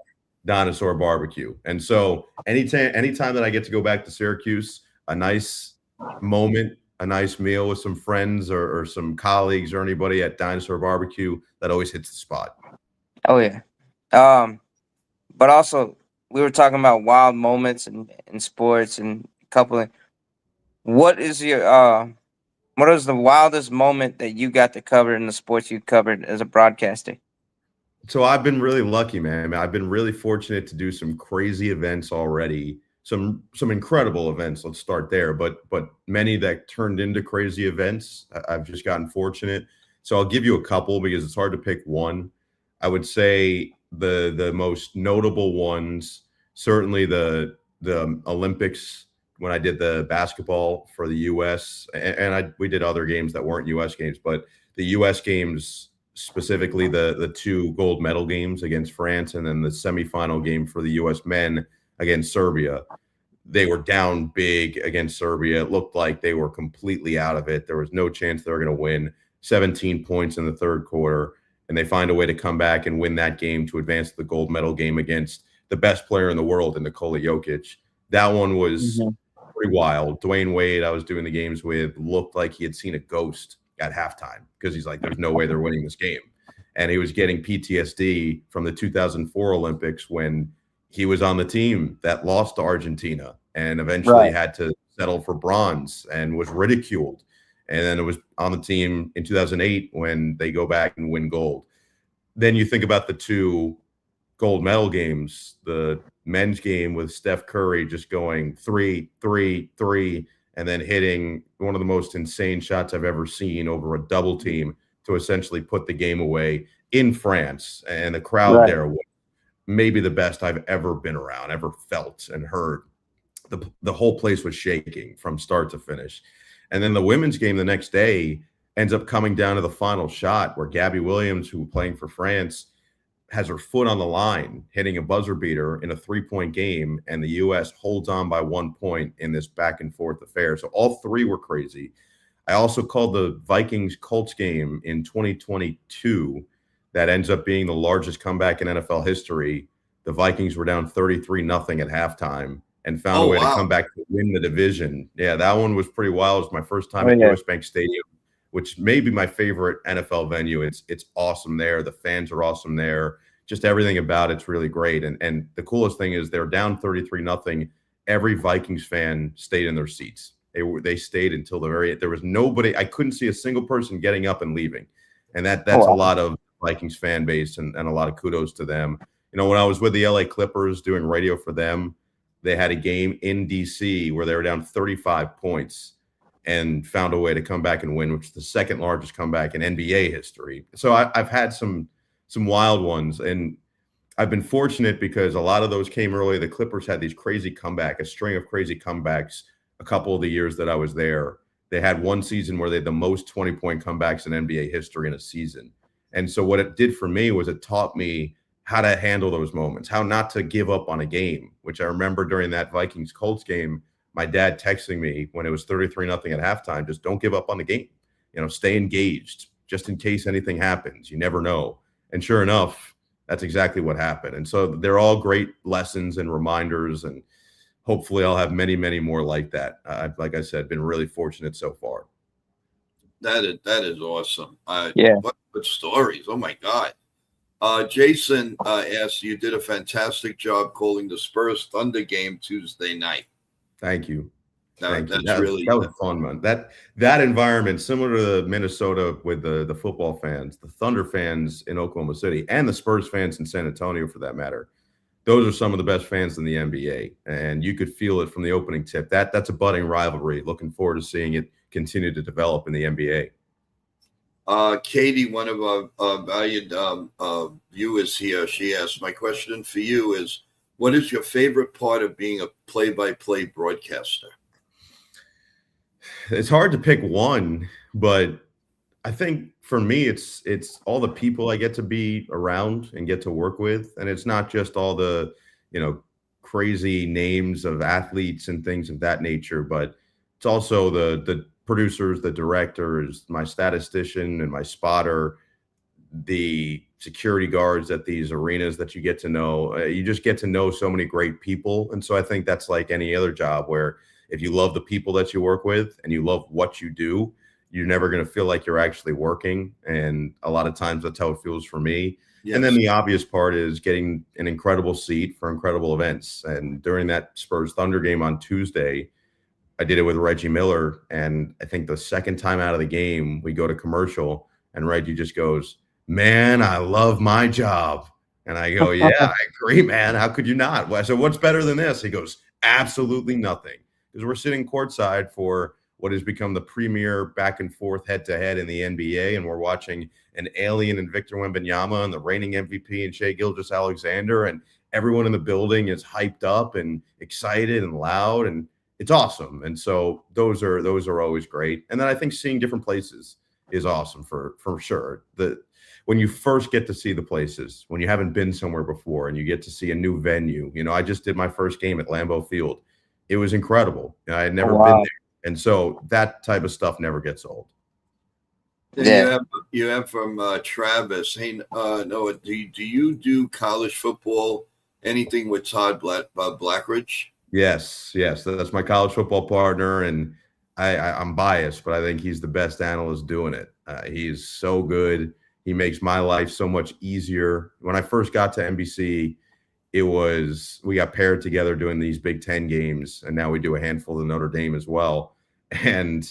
Dinosaur Barbecue. And so anytime that I get to go back to Syracuse, a nice moment, a nice meal with some friends or some colleagues or anybody at Dinosaur Barbecue, that always hits the spot. Oh yeah. But also we were talking about wild moments in sports and coupling. What is the wildest moment that you got to cover in the sports you covered as a broadcaster? So I've been really lucky, man. I've been really fortunate to do some crazy events already, some incredible events. Let's start there, but many that turned into crazy events. I've just gotten fortunate. So I'll give you a couple because it's hard to pick one. I would say the most notable ones, certainly the Olympics, when I did the basketball for the U.S. and we did other games that weren't U.S. games, but the U.S. games, specifically the two gold medal games against France, and then the semifinal game for the U.S. men against Serbia. They were down big against Serbia. It looked like they were completely out of it. There was no chance they were going to win. 17 points in the third quarter, and they find a way to come back and win that game to advance to the gold medal game against the best player in the world in Nikola Jokic. That one was Mhm. pretty wild. Dwayne Wade, I was doing the games with, looked like he had seen a ghost at halftime because he's like, there's no way they're winning this game. And he was getting PTSD from the 2004 Olympics when he was on the team that lost to Argentina and eventually Right. had to settle for bronze and was ridiculed. And then it was on the team in 2008 when they go back and win gold. Then you think about the two gold medal games, the men's game with Steph Curry just going 3, 3, 3, and then hitting one of the most insane shots I've ever seen over a double team to essentially put the game away in France. And the crowd Right. there was maybe the best I've ever been around, ever felt and heard. The whole place was shaking from start to finish. And then the women's game the next day ends up coming down to the final shot where Gabby Williams, who was playing for France, has her foot on the line, hitting a buzzer beater in a 3-point game, and the U.S. holds on by 1 point in this back and forth affair. So all three were crazy. I also called the Vikings-Colts game in 2022 that ends up being the largest comeback in NFL history. The Vikings were down 33-0 at halftime and found a way to come back to win the division. Yeah, that one was pretty wild. It was my first time at US Bank Stadium, which may be my favorite NFL venue. It's awesome there. The fans are awesome there. Just everything about it's really great. And the coolest thing is they're down 33-0. Every Vikings fan stayed in their seats. They stayed until the very end. There was nobody. I couldn't see a single person getting up and leaving. And that's a lot of Vikings fan base and a lot of kudos to them. You know, when I was with the LA Clippers doing radio for them, they had a game in DC where they were down 35 points and found a way to come back and win, which is the second largest comeback in NBA history. So I've had some wild ones, and I've been fortunate because a lot of those came early. The Clippers had these a string of crazy comebacks a couple of the years that I was there. They had one season where they had the most 20-point comebacks in NBA history in a season. And so what it did for me was it taught me how to handle those moments, how not to give up on a game, which I remember during that Vikings-Colts game, my dad texting me when it was 33-0 at halftime, just don't give up on the game. You know, stay engaged just in case anything happens. You never know. And sure enough, that's exactly what happened. And so they're all great lessons and reminders. And hopefully I'll have many, many more like that. Like I said, been really fortunate so far. That is awesome. Yeah. What stories. Oh, my God. Jason asked, you did a fantastic job calling the Spurs Thunder game Tuesday night. Thank you. That was fun, man. That environment, similar to Minnesota with the football fans, the Thunder fans in Oklahoma City, and the Spurs fans in San Antonio, for that matter, those are some of the best fans in the NBA. And you could feel it from the opening tip. That's a budding rivalry. Looking forward to seeing it continue to develop in the NBA. Katie, one of our valued viewers here, she asked, my question for you is, what is your favorite part of being a play-by-play broadcaster? It's hard to pick one, but I think for me, it's all the people I get to be around and get to work with. And it's not just all the, crazy names of athletes and things of that nature, but it's also the producers, the directors, my statistician and my spotter, the security guards at these arenas that you get to know. You just get to know so many great people. And so I think that's like any other job where if you love the people that you work with and you love what you do, you're never going to feel like you're actually working. And a lot of times that's how it feels for me. Yes. And then the obvious part is getting an incredible seat for incredible events. And during that Spurs Thunder game on Tuesday, I did it with Reggie Miller. And I think the second time out of the game, we go to commercial and Reggie just goes, "Man, I love my job." And I go, "Yeah, I agree, man. How could you not?" So what's better than this? He goes, "Absolutely nothing." Because we're sitting courtside for what has become the premier back and forth head-to-head in the NBA. And we're watching an alien and Victor Wembanyama and the reigning MVP and Shai Gilgeous-Alexander. And everyone in the building is hyped up and excited and loud. And it's awesome. And so those are always great. And then I think seeing different places is awesome for sure. When you first get to see the places, when you haven't been somewhere before and you get to see a new venue, I just did my first game at Lambeau Field. It was incredible. I had never been there. And so that type of stuff never gets old. Yeah. You have from Travis. Hey, Noah, do you do college football, anything with Todd Blackridge? Yes, yes, that's my college football partner, and I'm biased, but I think he's the best analyst doing it. He's so good. He makes my life so much easier. When I first got to NBC, it was we got paired together doing these Big Ten games, and now we do a handful of Notre Dame as well. And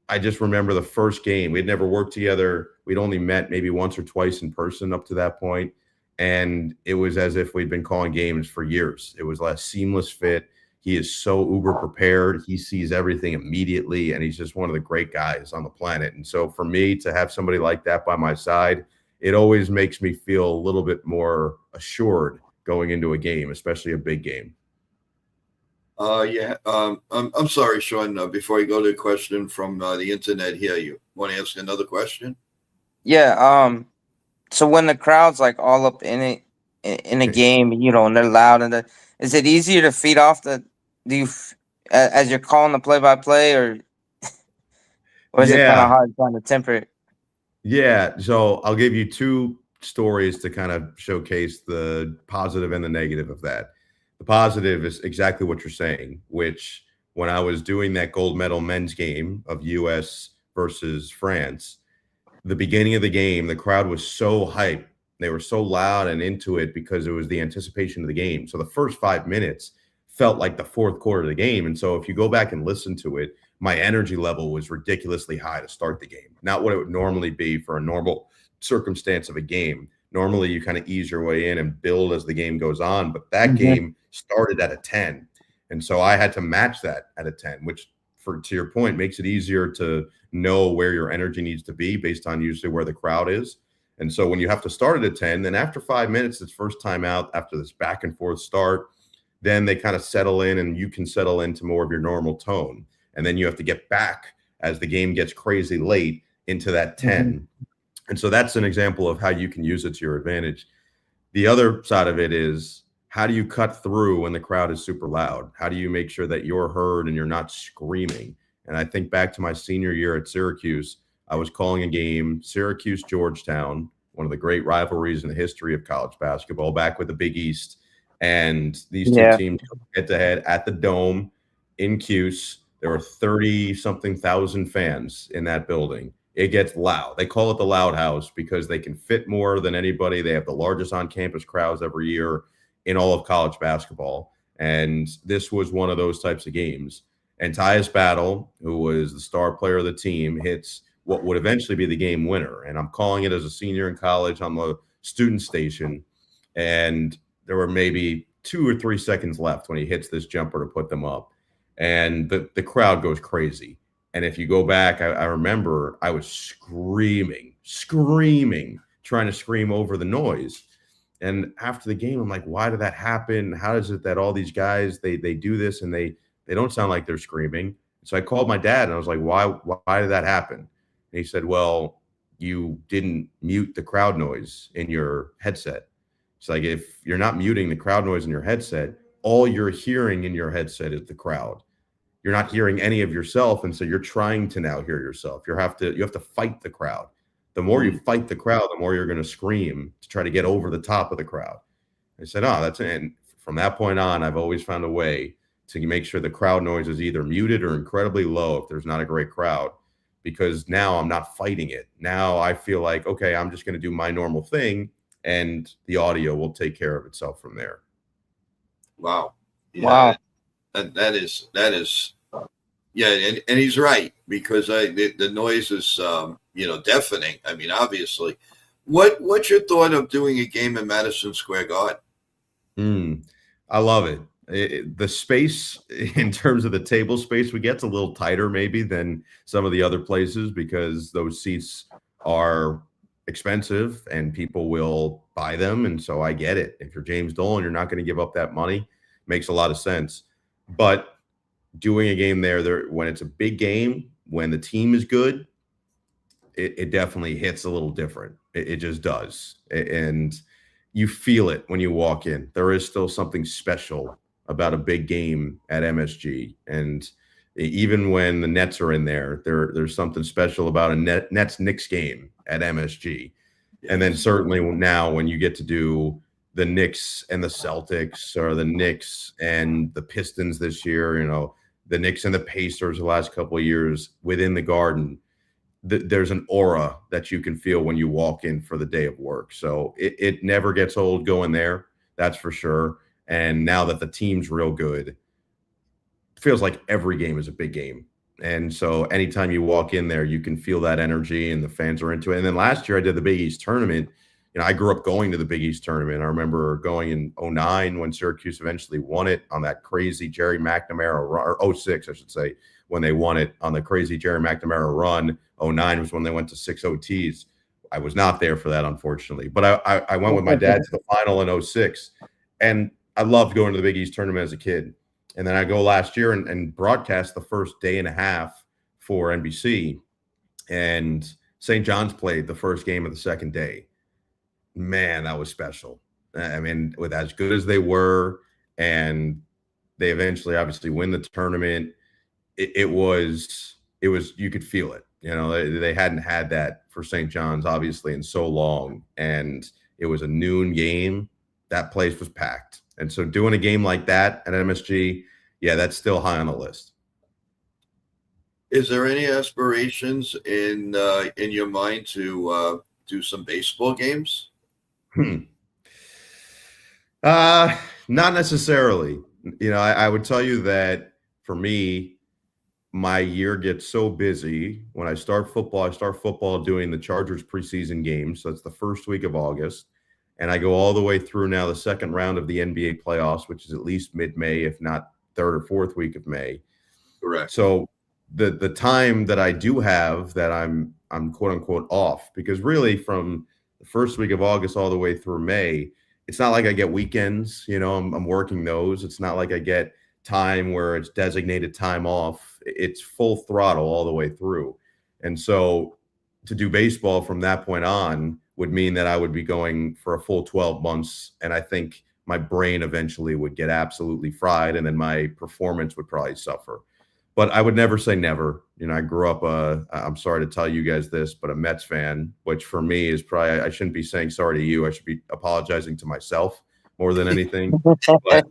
I just remember the first game. We'd never worked together. We'd only met maybe once or twice in person up to that point. And it was as if we'd been calling games for years. It was a seamless fit. He is so uber prepared. He sees everything immediately, and he's just one of the great guys on the planet. And so for me to have somebody like that by my side, it always makes me feel a little bit more assured going into a game, especially a big game. Yeah. I'm sorry, Sean. Before I go to a question from the internet here, you want to ask another question? Yeah. So when the crowd's like all up in it in a game, you know, and they're loud is it easier to feed off the? Do you as you're calling the play-by-play, or is it kind of Yeah. hard trying to temper it? Yeah. So I'll give you two stories to kind of showcase the positive and the negative of that. The positive is exactly what you're saying, which when I was doing that gold medal men's game of US versus France, the beginning of the game, the crowd was so hyped. They were so loud and into it because it was the anticipation of the game. So the first 5 minutes felt like the fourth quarter of the game. And so if you go back and listen to it, my energy level was ridiculously high to start the game. Not what it would normally be for a normal circumstance of a game. Normally you kind of ease your way in and build as the game goes on, but that game started at a 10. And so I had to match that at a 10, which to your point makes it easier to know where your energy needs to be based on usually where the crowd is. And so when you have to start at a 10, then after 5 minutes, it's first time out after this back and forth start, then they kind of settle in and you can settle into more of your normal tone. And then you have to get back as the game gets crazy late into that 10. And so that's an example of how you can use it to your advantage. The other side of it is, how do you cut through when the crowd is super loud? How do you make sure that you're heard and you're not screaming? And I think back to my senior year at Syracuse, I was calling a game, Syracuse-Georgetown, one of the great rivalries in the history of college basketball, back with the Big East. And these two teams go head-to-head at the Dome in Cuse. There were 30-something thousand fans in that building. It gets loud. They call it the Loud House because they can fit more than anybody. They have the largest on-campus crowds every year in all of college basketball. And this was one of those types of games. And Tyus Battle, who was the star player of the team, hits what would eventually be the game winner. And I'm calling it as a senior in college on the student station. And there were maybe 2 or 3 seconds left when he hits this jumper to put them up. And the crowd goes crazy. And if you go back, I remember I was screaming, trying to scream over the noise. And after the game, I'm like, why did that happen? How is it that all these guys, they do this and they don't sound like they're screaming? So I called my dad and I was like, why did that happen? And he said, well, you didn't mute the crowd noise in your headset. It's like, if you're not muting the crowd noise in your headset, all you're hearing in your headset is the crowd. You're not hearing any of yourself. And so you're trying to now hear yourself. You have to fight the crowd. The more you fight the crowd, the more you're going to scream to try to get over the top of the crowd. I said, oh, that's it. And from that point on, I've always found a way to make sure the crowd noise is either muted or incredibly low if there's not a great crowd, because now I'm not fighting it. Now I feel like, okay, I'm just going to do my normal thing and the audio will take care of itself from there. Wow. Yeah, Wow. That is, yeah. And he's right, because the noise is, deafening. I mean, obviously. What's your thought of doing a game in Madison Square Garden? I love it. The space in terms of the table space we get's a little tighter maybe than some of the other places because those seats are expensive and people will buy them. And so I get it. If you're James Dolan, you're not going to give up that money. Makes a lot of sense. But doing a game there when it's a big game, when the team is good, it definitely hits a little different. It just does. And you feel it when you walk in. There is still something special about a big game at MSG. And even when the Nets are in there's something special about a Nets-Knicks game at MSG. Yes. And then certainly now when you get to do the Knicks and the Celtics, or the Knicks and the Pistons this year, the Knicks and the Pacers the last couple of years within the Garden, there's an aura that you can feel when you walk in for the day of work. So it never gets old going there. That's for sure. And now that the team's real good, it feels like every game is a big game. And so anytime you walk in there, you can feel that energy and the fans are into it. And then last year I did the Big East tournament. I grew up going to the Big East tournament. I remember going in 2009 when Syracuse eventually won it on that crazy Jerry McNamara run, or 2006, I should say, when they won it on the crazy Jerry McNamara run. 2009 was when they went to 6 OTs. I was not there for that, unfortunately. But I went with my dad to the final in 2006. And I loved going to the Big East tournament as a kid. And then I go last year and broadcast the first day and a half for NBC. And St. John's played the first game of the second day. Man, that was special. I mean, with as good as they were, and they eventually obviously win the tournament, it was you could feel it. They hadn't had that for St. John's obviously in so long, and it was a noon game. That place was packed. And so doing a game like that at MSG, yeah, that's still high on the list. Is there any aspirations in your mind to do some baseball games? Not necessarily. I would tell you that for me, my year gets so busy. When I start football doing the Chargers preseason games. So that's the first week of August. And I go all the way through now the second round of the NBA playoffs, which is at least mid-May, if not third or fourth week of May. Correct. So the time that I do have that I'm quote unquote off, because really from the first week of August all the way through May, it's not like I get weekends, I'm working those. It's not like I get time where it's designated time off. It's full throttle all the way through. And so to do baseball from that point on would mean that I would be going for a full 12 months. And I think my brain eventually would get absolutely fried, and then my performance would probably suffer. But I would never say never. I grew up, I'm sorry to tell you guys this, but a Mets fan, which for me is probably, I shouldn't be saying sorry to you. I should be apologizing to myself more than anything. But,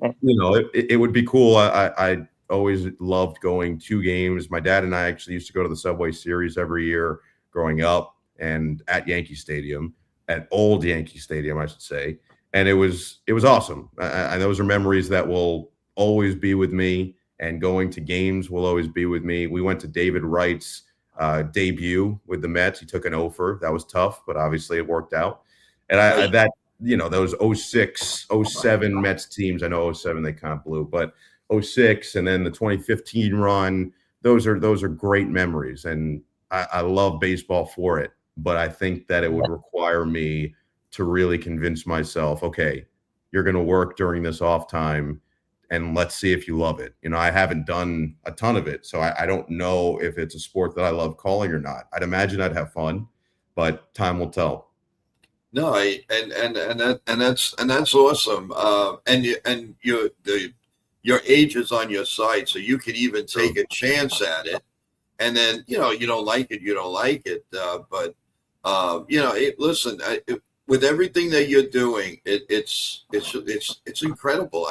it would be cool. I always loved going to games. My dad and I actually used to go to the Subway Series every year growing up, and at Yankee Stadium, at old Yankee Stadium, I should say. And it was awesome. And those are memories that will always be with me. And going to games will always be with me. We went to David Wright's debut with the Mets. He took an offer. That was tough, but obviously it worked out. And those 06, 07 Mets teams, I know 07 they kind of blew, but 06 and then the 2015 run, those are great memories. And I love baseball for it. But I think that it would require me to really convince myself, okay, you're going to work during this off time, and let's see if you love it. I haven't done a ton of it, so I don't know if it's a sport that I love calling or not. I'd imagine I'd have fun, but time will tell. No, that's awesome. And your age is on your side, so you could even take a chance at it. And then you don't like it, you don't like it. Listen, with everything that you're doing, it's incredible.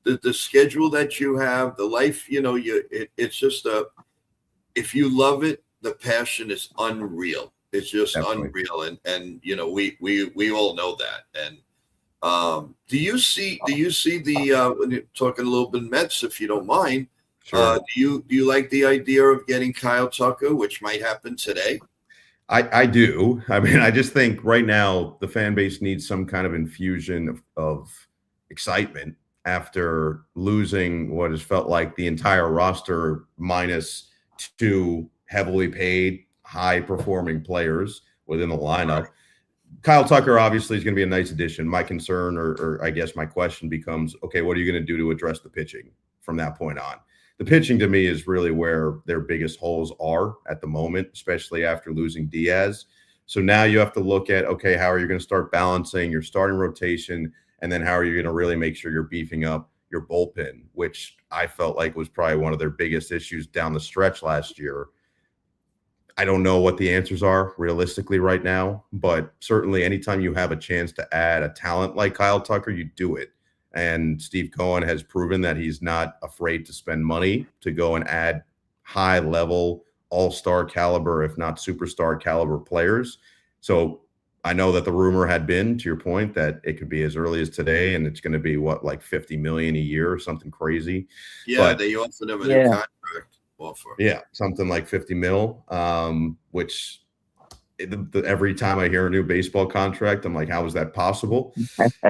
The schedule that you have, the life, it's just if you love it, the passion is unreal. It's just Definitely. Unreal. And we all know that. And do you see the when you're talking a little bit Mets, if you don't mind, Sure. do you like the idea of getting Kyle Tucker, which might happen today? I do. I mean, I just think right now the fan base needs some kind of infusion of excitement after losing what has felt like the entire roster minus two heavily paid, high-performing players within the lineup. Kyle Tucker obviously is going to be a nice addition. My concern, or I guess my question becomes, okay, what are you going to do to address the pitching from that point on? The pitching to me is really where their biggest holes are at the moment, especially after losing Diaz. So now you have to look at, okay, how are you going to start balancing your starting rotation? And then how are you going to really make sure you're beefing up your bullpen, which I felt like was probably one of their biggest issues down the stretch last year. I don't know what the answers are realistically right now, but certainly anytime you have a chance to add a talent like Kyle Tucker, you do it. And Steve Cohen has proven that he's not afraid to spend money to go and add high level, all-star caliber, if not superstar caliber players. So I know that the rumor had been, to your point, that it could be as early as today, and it's going to be what, like 50 million a year or something crazy. Yeah, But they offered him a Yeah. new contract offer. yeah, something like 50 mil, which every time I hear a new baseball contract, I'm like, how is that possible?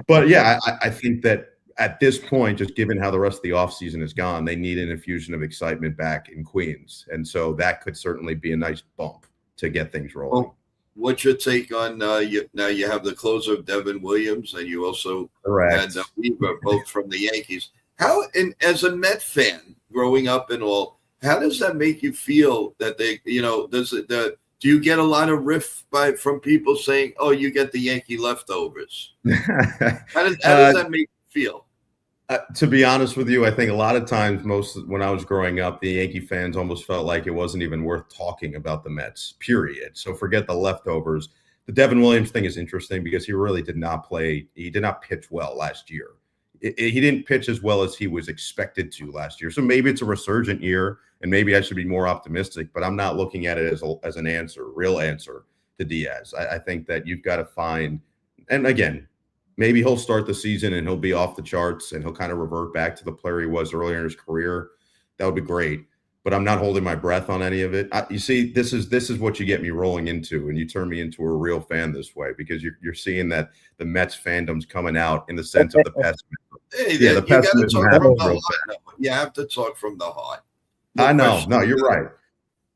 But yeah, I think that at this point, just given how the rest of the offseason is gone, they need an infusion of excitement back in Queens. And so that could certainly be a nice bump to get things rolling. Well, what's your take on now you have the closer of Devin Williams, and you also Correct. had Weaver, both from the Yankees. How, and as a Met fan growing up and all, how does that make you feel that they, do you get a lot of riff from people saying, oh, you get the Yankee leftovers? How does that make you feel? To be honest with you, I think a lot of times, when I was growing up, the Yankee fans almost felt like it wasn't even worth talking about the Mets, period. So forget the leftovers. The Devin Williams thing is interesting because he really did not play. He did not pitch well last year. He didn't pitch as well as he was expected to last year. So maybe it's a resurgent year, and maybe I should be more optimistic, but I'm not looking at it as an answer, real answer to Diaz. I think that you've got to find, and again, maybe he'll start the season and he'll be off the charts and he'll kind of revert back to the player he was earlier in his career. That would be great. But I'm not holding my breath on any of it. You see, this is what you get me rolling into, and you turn me into a real fan this way because you're seeing that the Mets fandom's coming out in the sense of the pessimism. Hey, Yeah, the you got to pessimism talk happens from the real heart. You have to talk from the heart. I know. No, you're right.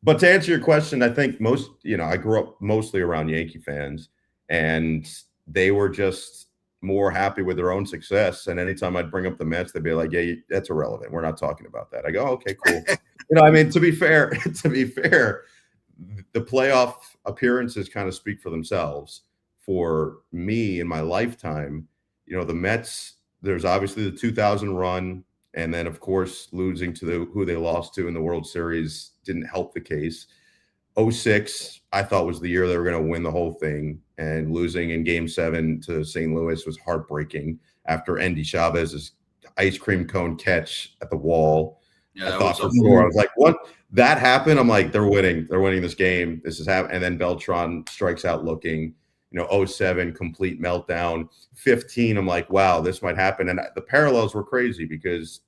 But to answer your question, I think I grew up mostly around Yankee fans, and they were just more happy with their own success. And anytime I'd bring up the Mets, they'd be like, yeah, that's irrelevant. We're not talking about that. I go, okay, cool. I mean, to be fair, the playoff appearances kind of speak for themselves. For me in my lifetime, the Mets, there's obviously the 2000 run. And then, of course, losing to who they lost to in the World Series didn't help the case. 06, I thought was the year they were going to win the whole thing. And losing in Game 7 to St. Louis was heartbreaking after Andy Chavez's ice cream cone catch at the wall. Yeah, I thought for sure. I was like, what? That happened? I'm like, they're winning. They're winning this game. This is happening. And then Beltran strikes out looking. 07, complete meltdown. 15, I'm like, wow, this might happen. And the parallels were crazy because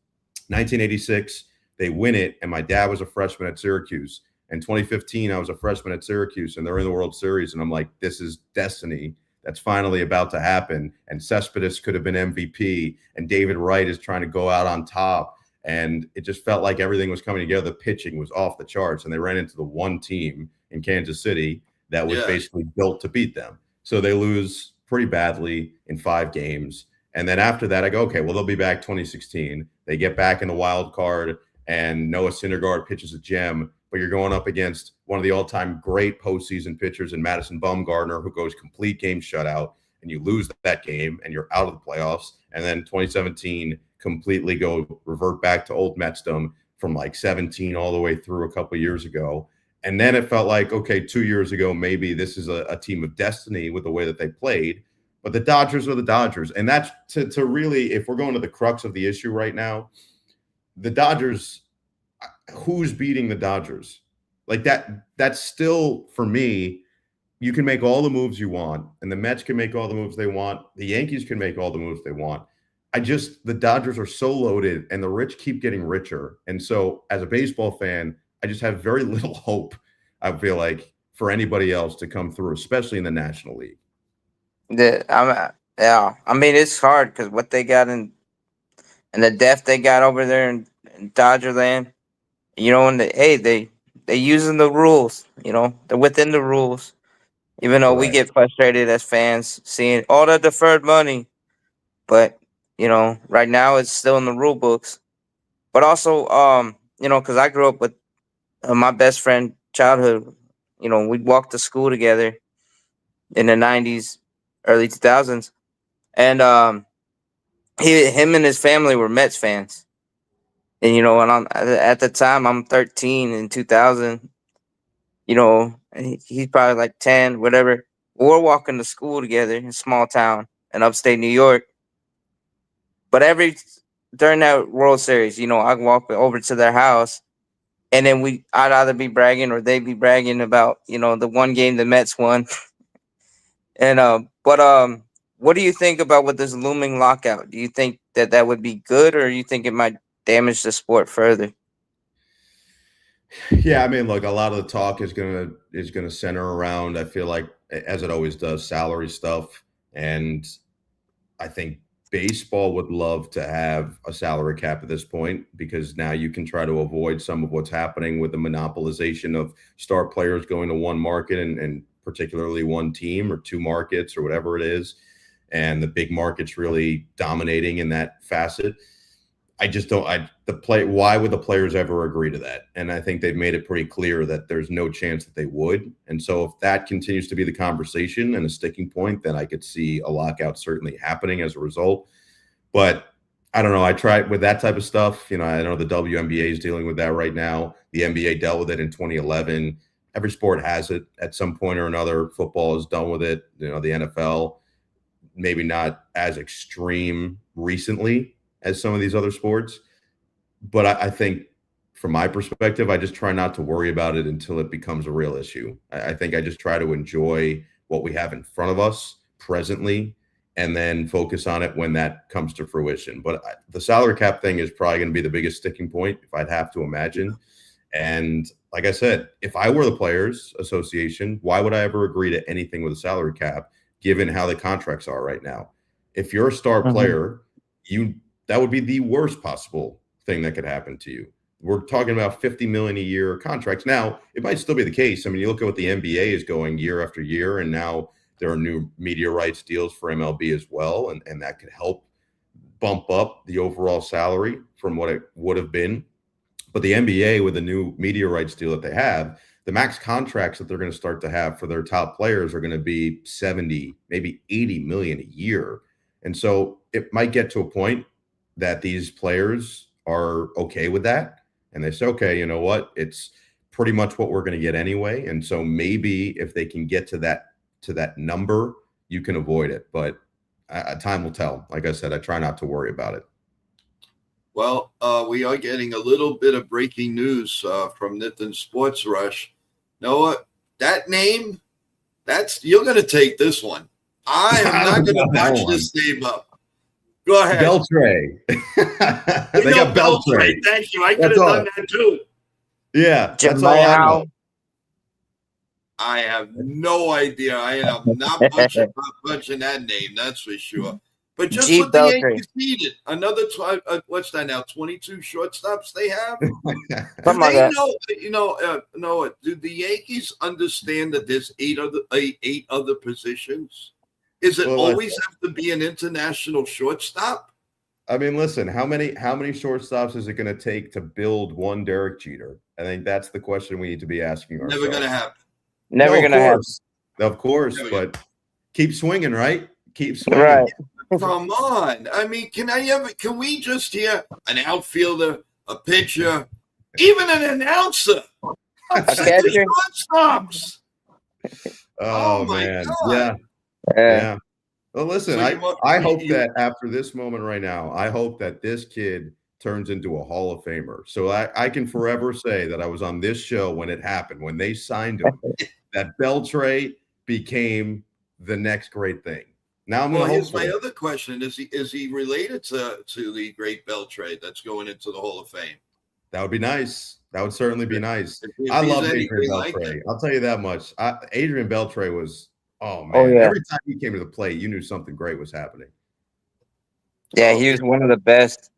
1986, they win it, and my dad was a freshman at Syracuse. In 2015, I was a freshman at Syracuse, and they're in the World Series, and I'm like, this is destiny. That's finally about to happen. And Cespedes could have been MVP, and David Wright is trying to go out on top. And it just felt like everything was coming together. The pitching was off the charts, and they ran into the one team in Kansas City that was basically built to beat them. So they lose pretty badly in 5 games. And then after that, I go, okay, well, they'll be back 2016. They get back in the wild card, and Noah Syndergaard pitches a gem. But you're going up against one of the all-time great postseason pitchers in Madison Bumgarner, who goes complete game shutout, and you lose that game, and you're out of the playoffs. And then 2017, completely revert back to old Metsdom from like 17 all the way through a couple of years ago. And then it felt like, okay, 2 years ago, maybe this is a team of destiny with the way that they played. But the Dodgers are the Dodgers. And that's to really, if we're going to the crux of the issue right now, the Dodgers, who's beating the Dodgers? Like that's still, for me, you can make all the moves you want, and the Mets can make all the moves they want. The Yankees can make all the moves they want. The Dodgers are so loaded, and the rich keep getting richer. And so as a baseball fan, I just have very little hope, I feel like, for anybody else to come through, especially in the National League. I mean, it's hard because what they got and the depth they got over there in Dodger land, and they using the rules, they're within the rules. Even though we get frustrated as fans seeing all the deferred money, but right now it's still in the rule books. But also, because I grew up with my best friend childhood, we'd walk to school together in the 90s, early 2000s. And him and his family were Mets fans. And, and at the time, I'm 13 in 2000. he's probably like 10, whatever. We're walking to school together in a small town in upstate New York. But during that World Series, I'd walk over to their house, and then I'd either be bragging or they'd be bragging about, the one game the Mets won. But what do you think about with this looming lockout? Do you think that would be good, or you think it might damage the sport further? Yeah, I mean, look, a lot of the talk is gonna center around, I feel like, as it always does, salary stuff. And I think baseball would love to have a salary cap at this point, because now you can try to avoid some of what's happening with the monopolization of star players going to one market, and particularly one team or two markets or whatever it is, and the big markets really dominating in that facet. I just don't. Why would the players ever agree to that? And I think they've made it pretty clear that there's no chance that they would. And so, if that continues to be the conversation and a sticking point, then I could see a lockout certainly happening as a result. But I don't know. I tried with that type of stuff. I know the WNBA is dealing with that right now. The NBA dealt with it in 2011. Every sport has it at some point or another. Football is done with it. The NFL, maybe not as extreme recently as some of these other sports. But I think from my perspective, I just try not to worry about it until it becomes a real issue. I think I just try to enjoy what we have in front of us presently, and then focus on it when that comes to fruition. But the salary cap thing is probably going to be the biggest sticking point, if I'd have to imagine. And like I said, if I were the Players Association, why would I ever agree to anything with a salary cap, given how the contracts are right now? If you're a star player, that would be the worst possible thing that could happen to you. We're talking about $50 million a year contracts. Now, it might still be the case. I mean, you look at what the NBA is going year after year, and now there are new media rights deals for MLB as well, and that could help bump up the overall salary from what it would have been. But the NBA, with the new media rights deal that they have, the max contracts that they're going to start to have for their top players are going to be 70, maybe 80 million a year. And so it might get to a point that these players are okay with that. And they say, okay, you know what? It's pretty much what we're going to get anyway. And so maybe if they can get to that number, you can avoid it. But time will tell. Like I said, I try not to worry about it. Well, we are getting a little bit of breaking news from Nitin Sports Rush. Noah, that name, you're going to take this one. I am not going to match this name up. Go ahead. Beltre. They got Beltre. Thank you. I could have done that too. Yeah, that's all I know. I have no idea. I am not punching that name, that's for sure. But just what the Yankees needed. Another, what's that now, 22 shortstops they have? Noah, do the Yankees understand that there's eight other positions? Is it always have to be an international shortstop? I mean, listen, how many shortstops is it going to take to build one Derek Jeter? I think that's the question we need to be asking ourselves. Never going to happen. Never going to happen. Of course, but keep swinging, right? Keep swinging. Right. Come on. I mean, can we just hear an outfielder, a pitcher, even an announcer? Shortstops. Oh my man. God. Yeah. Well, listen, so I hope that after this moment right now, I hope that this kid turns into a Hall of Famer. So I can forever say that I was on this show when it happened, when they signed him, that Beltre became the next great thing. Now I'm going to here's my other question. Is he related to the great Beltre that's going into the Hall of Fame? That would be nice. That would certainly be nice. I love Adrian Beltre. I'll tell you that much. Adrian Beltre was, every time he came to the plate, you knew something great was happening. Yeah, he was one of the best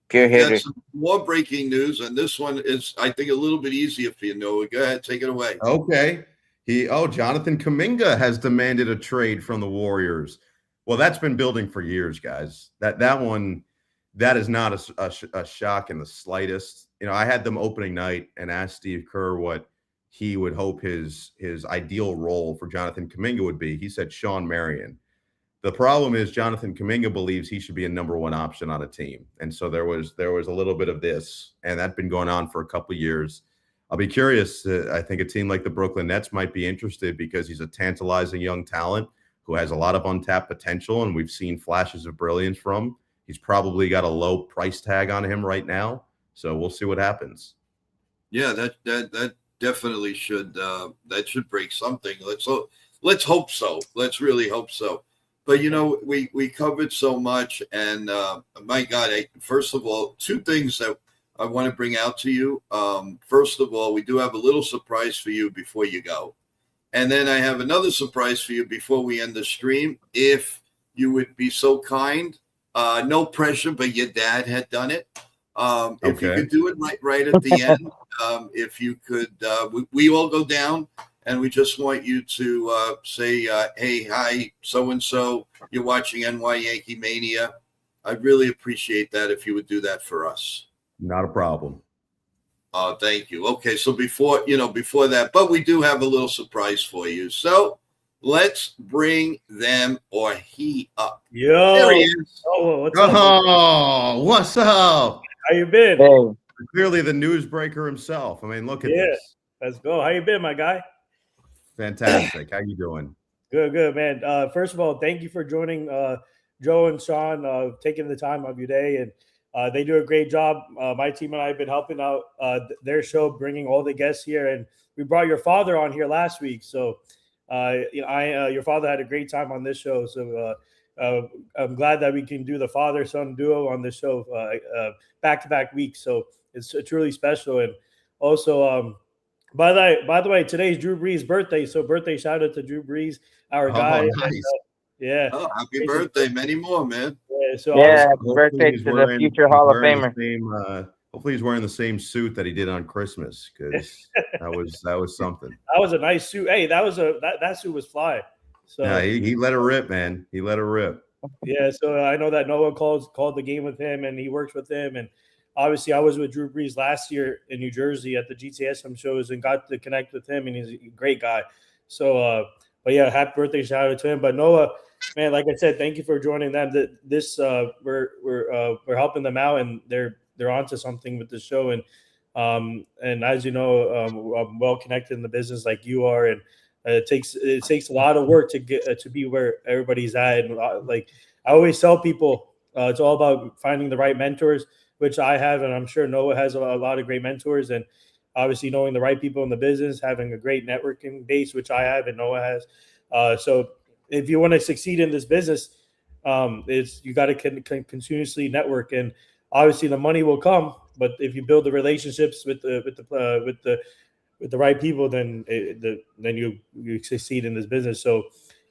pure hitters. More breaking news, and this one is, I think, a little bit easier for you, Noah. Go ahead, take it away. Okay. Jonathan Kuminga has demanded a trade from the Warriors. Well, that's been building for years, guys. That one, that is not a shock in the slightest. I had them opening night and asked Steve Kerr what he would hope his ideal role for Jonathan Kuminga would be. He said Sean Marion. The problem is Jonathan Kuminga believes he should be a number one option on a team. And so there was a little bit of this, and that's been going on for a couple of years. I'll be curious. I think a team like the Brooklyn Nets might be interested because he's a tantalizing young talent who has a lot of untapped potential, and we've seen flashes of brilliance from. He's probably got a low price tag on him right now, so we'll see what happens. Yeah, that definitely should that should break something. Let's hope so. Let's really hope so. But we covered so much, and my God, first of all, two things that I want to bring out to you. First of all, we do have a little surprise for you before you go, and then I have another surprise for you before we end the stream. If you would be so kind, no pressure, but your dad had done it. If you could do it right at the end, if you could, we all go down. And we just want you to say, hey, hi, so-and-so, you're watching NYYANKEEMania. I'd really appreciate that if you would do that for us. Not a problem. Thank you. Okay, so before that, but we do have a little surprise for you. So let's bring them or he up. Yo. There he is. Oh, what's up? Oh, what's up? How you been? Hey, Clearly the newsbreaker himself. I mean, look at this. Let's go. How you been, my guy? Fantastic. How you doing? Good, man. First of all, thank you for joining Joe and Sean, taking the time of your day. And they do a great job. My team and I have been helping out their show, bringing all the guests here. And we brought your father on here last week. So, your father had a great time on this show. So I'm glad that we can do the father-son duo on this show back-to-back weeks. So it's truly special. And also, by the way, today's Drew Brees' birthday. So birthday shout out to Drew Brees, our guy. Nice. Yeah. Oh, happy birthday. Many more, man. Yeah. So happy birthday to the future Hall of Famer. Hopefully he's wearing the same suit that he did on Christmas, because that was something. That was a nice suit. Hey, that suit was fly. So yeah, he let it rip, man. He let it rip. Yeah. So I know that Noah called the game with him, and he works with him. And obviously, I was with Drew Brees last year in New Jersey at the GTSM shows and got to connect with him, and he's a great guy. So, but yeah, happy birthday shout out to him. But Noah, man, like I said, thank you for joining them. We're helping them out, and they're onto something with the show. And as you know, I'm well connected in the business like you are, and it takes a lot of work to get to be where everybody's at. And like I always tell people, it's all about finding the right mentors, which I have, and I'm sure Noah has a lot of great mentors, and obviously knowing the right people in the business, having a great networking base, which I have and Noah has. So if you want to succeed in this business, you got to continuously network, and obviously the money will come, but if you build the relationships with the right people, then you succeed in this business. So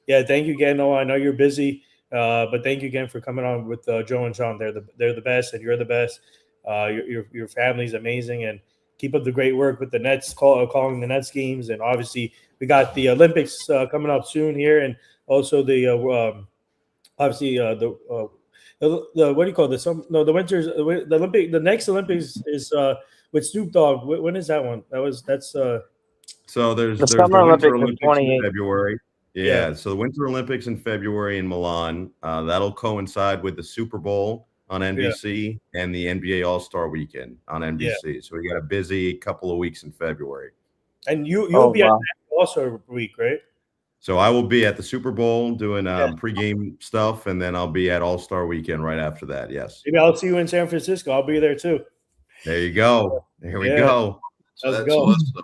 yeah, thank you again, Noah. I know you're busy. But thank you again for coming on with Joe and Sean. They're the best, and you're the best. Your family's amazing, and keep up the great work with the Nets, calling the Nets games. And obviously, we got the Olympics coming up soon here, and also the what do you call this? The winters, the next Olympics is with Snoop Dogg. When is that one? So there's the the Summer Winter Olympics Olympics in in February. Yeah. So the Winter Olympics in February in Milan. That'll coincide with the Super Bowl on NBC and the NBA All-Star Weekend on NBC. Yeah. So we got a busy couple of weeks in February. And you'll be at All-Star Week, right? So I will be at the Super Bowl doing pregame stuff, and then I'll be at All-Star Weekend right after that. Yes. Maybe I'll see you in San Francisco. I'll be there too. There you go. There we go. So Let's that's go. awesome.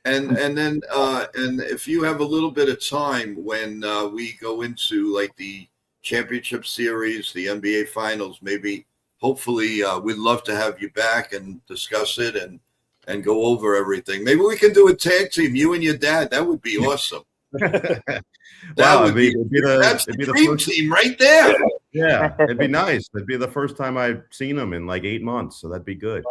And then if you have a little bit of time when we go into like the championship series, the NBA finals, maybe hopefully we'd love to have you back and discuss it and go over everything. Maybe we can do a tag team, you and your dad. That would be awesome. That's the dream team right there. Yeah, it'd be nice. It'd be the first time I've seen him in like 8 months, so that'd be good.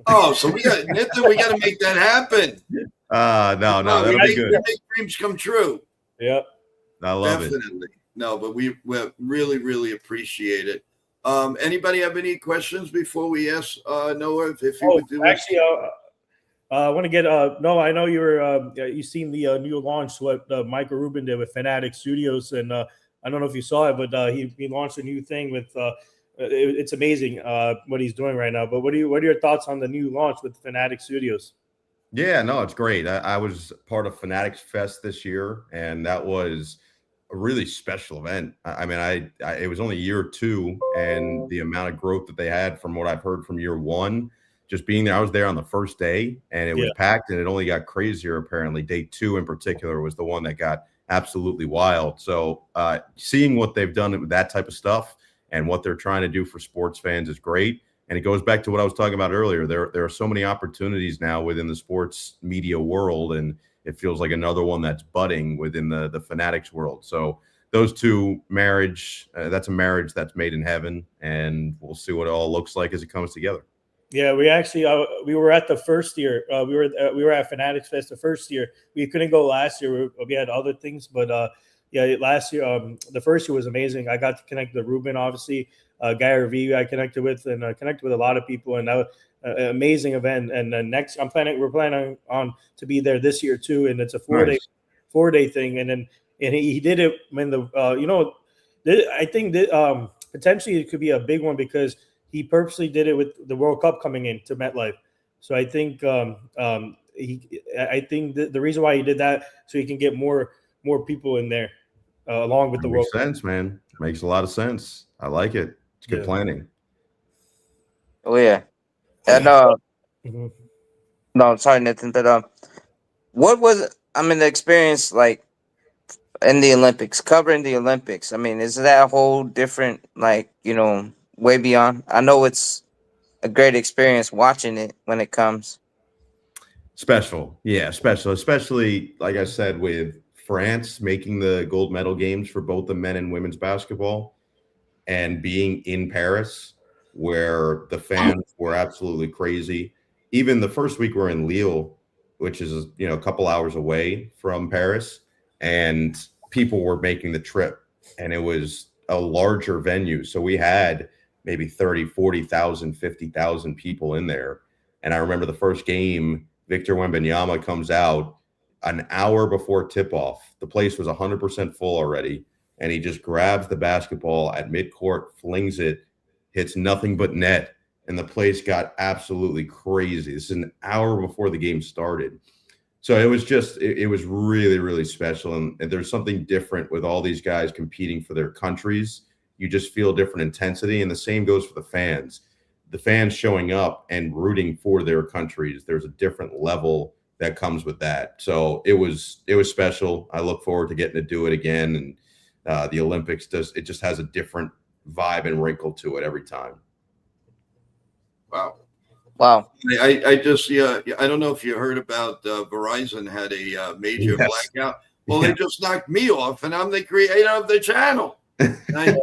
Oh, so we got to make that happen. No, that'll be good. We make dreams come true. Yeah, I love it. Definitely. No, but we really, really appreciate it. Anybody have any questions before we ask Noah if you would do actually, I want to get no. I know you seen the new launch what Michael Rubin did with Fanatic Studios, and I don't know if you saw it, but he launched a new thing with. It's amazing what he's doing right now. But what are your thoughts on the new launch with Fanatic Studios? Yeah, no, it's great. I was part of Fanatics Fest this year, and that was a really special event. I mean, it was only year two, and the amount of growth that they had from what I've heard from year one, just being there. I was there on the first day, and it was Yeah. packed, and it only got crazier. Apparently, day two in particular was the one that got absolutely wild. So, seeing what they've done with that type of stuff and what they're trying to do for sports fans is great. And it goes back to what I was talking about earlier. There are so many opportunities now within the sports media world, and it feels like another one that's budding within the Fanatics world. So those two that's a marriage that's made in heaven, and we'll see what it all looks like as it comes together. Yeah, we actually we were at the first year. We were at Fanatics Fest the first year. We couldn't go last year. We had other things, but yeah, last year the first year was amazing. I got to connect with Ruben, obviously, Guy V. I connected with, and connected with a lot of people, and that was an amazing event. And then we're planning on to be there this year too, and it's a Nice. 4-day thing. And then he did it when I think that potentially it could be a big one because he purposely did it with the World Cup coming in to MetLife. So I think I think the reason why he did that so he can get more people in there along with That the World makes Cup. sense, man. Makes a lot of sense. I like it. It's good planning. Oh yeah, and Mhm. no, sorry, Nathan, but what was the experience like in the Olympics, covering the Olympics? I mean, is that a whole different, like, way beyond? I know it's a great experience watching it when it comes. Special. Yeah, special. Especially, like I said, with France making the gold medal games for both the men and women's basketball and being in Paris where the fans were absolutely crazy. Even the first week we're in Lille, which is, a couple hours away from Paris, and people were making the trip, and it was a larger venue. So we had maybe 30, 40,000, 50,000 people in there. And I remember the first game, Victor Wembanyama comes out an hour before tip-off. The place was 100% full already, and he just grabs the basketball at midcourt, flings it, hits nothing but net, and the place got absolutely crazy. This is an hour before the game started. So it was it was really, really special. And there's something different with all these guys competing for their countries. You just feel different intensity. And the same goes for the fans. The fans showing up and rooting for their countries. There's a different level that comes with that. So it was special. I look forward to getting to do it again. And the Olympics just has a different vibe and wrinkle to it every time. Wow. Wow. I just I don't know if you heard about Verizon had a major blackout. Well, they just knocked me off, and I'm the creator of the channel. I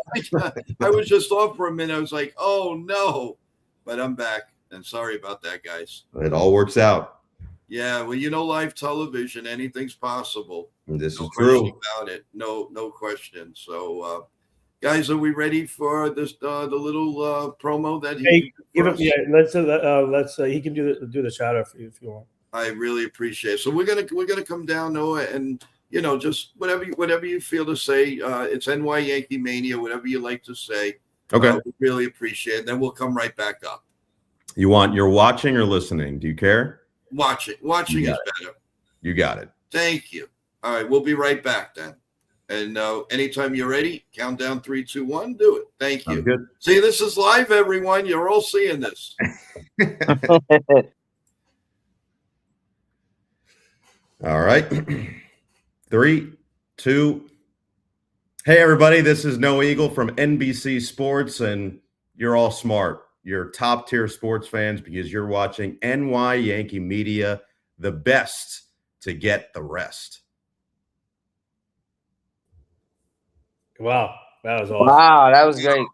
was just off for a minute. I was like, oh no, but I'm back. And sorry about that, guys. It all works out. Yeah, well, live television, anything's possible. And this is question true about it. No question. So, guys, are we ready for this? The little promo that he give him. Yeah, let's. He can do the shout out for you if you want. I really appreciate it. So we're gonna come down, Noah, and just whatever you feel to say. It's NYYANKEEMania, whatever you like to say. Okay. We really appreciate it. Then we'll come right back up. You're watching or listening? Do you care? Watching is better. You got it. Thank you. All right, we'll be right back then. And anytime you're ready, count down 3, 2, 1. Do it. Thank you. Good. See, this is live, everyone. You're all seeing this. All right. 3, 2. Hey, everybody. This is Noah Eagle from NBC Sports, and you're all smart. You're top tier sports fans because you're watching NYYANKEEMedia, the best to get the rest. Wow, that was awesome. Wow, that was great.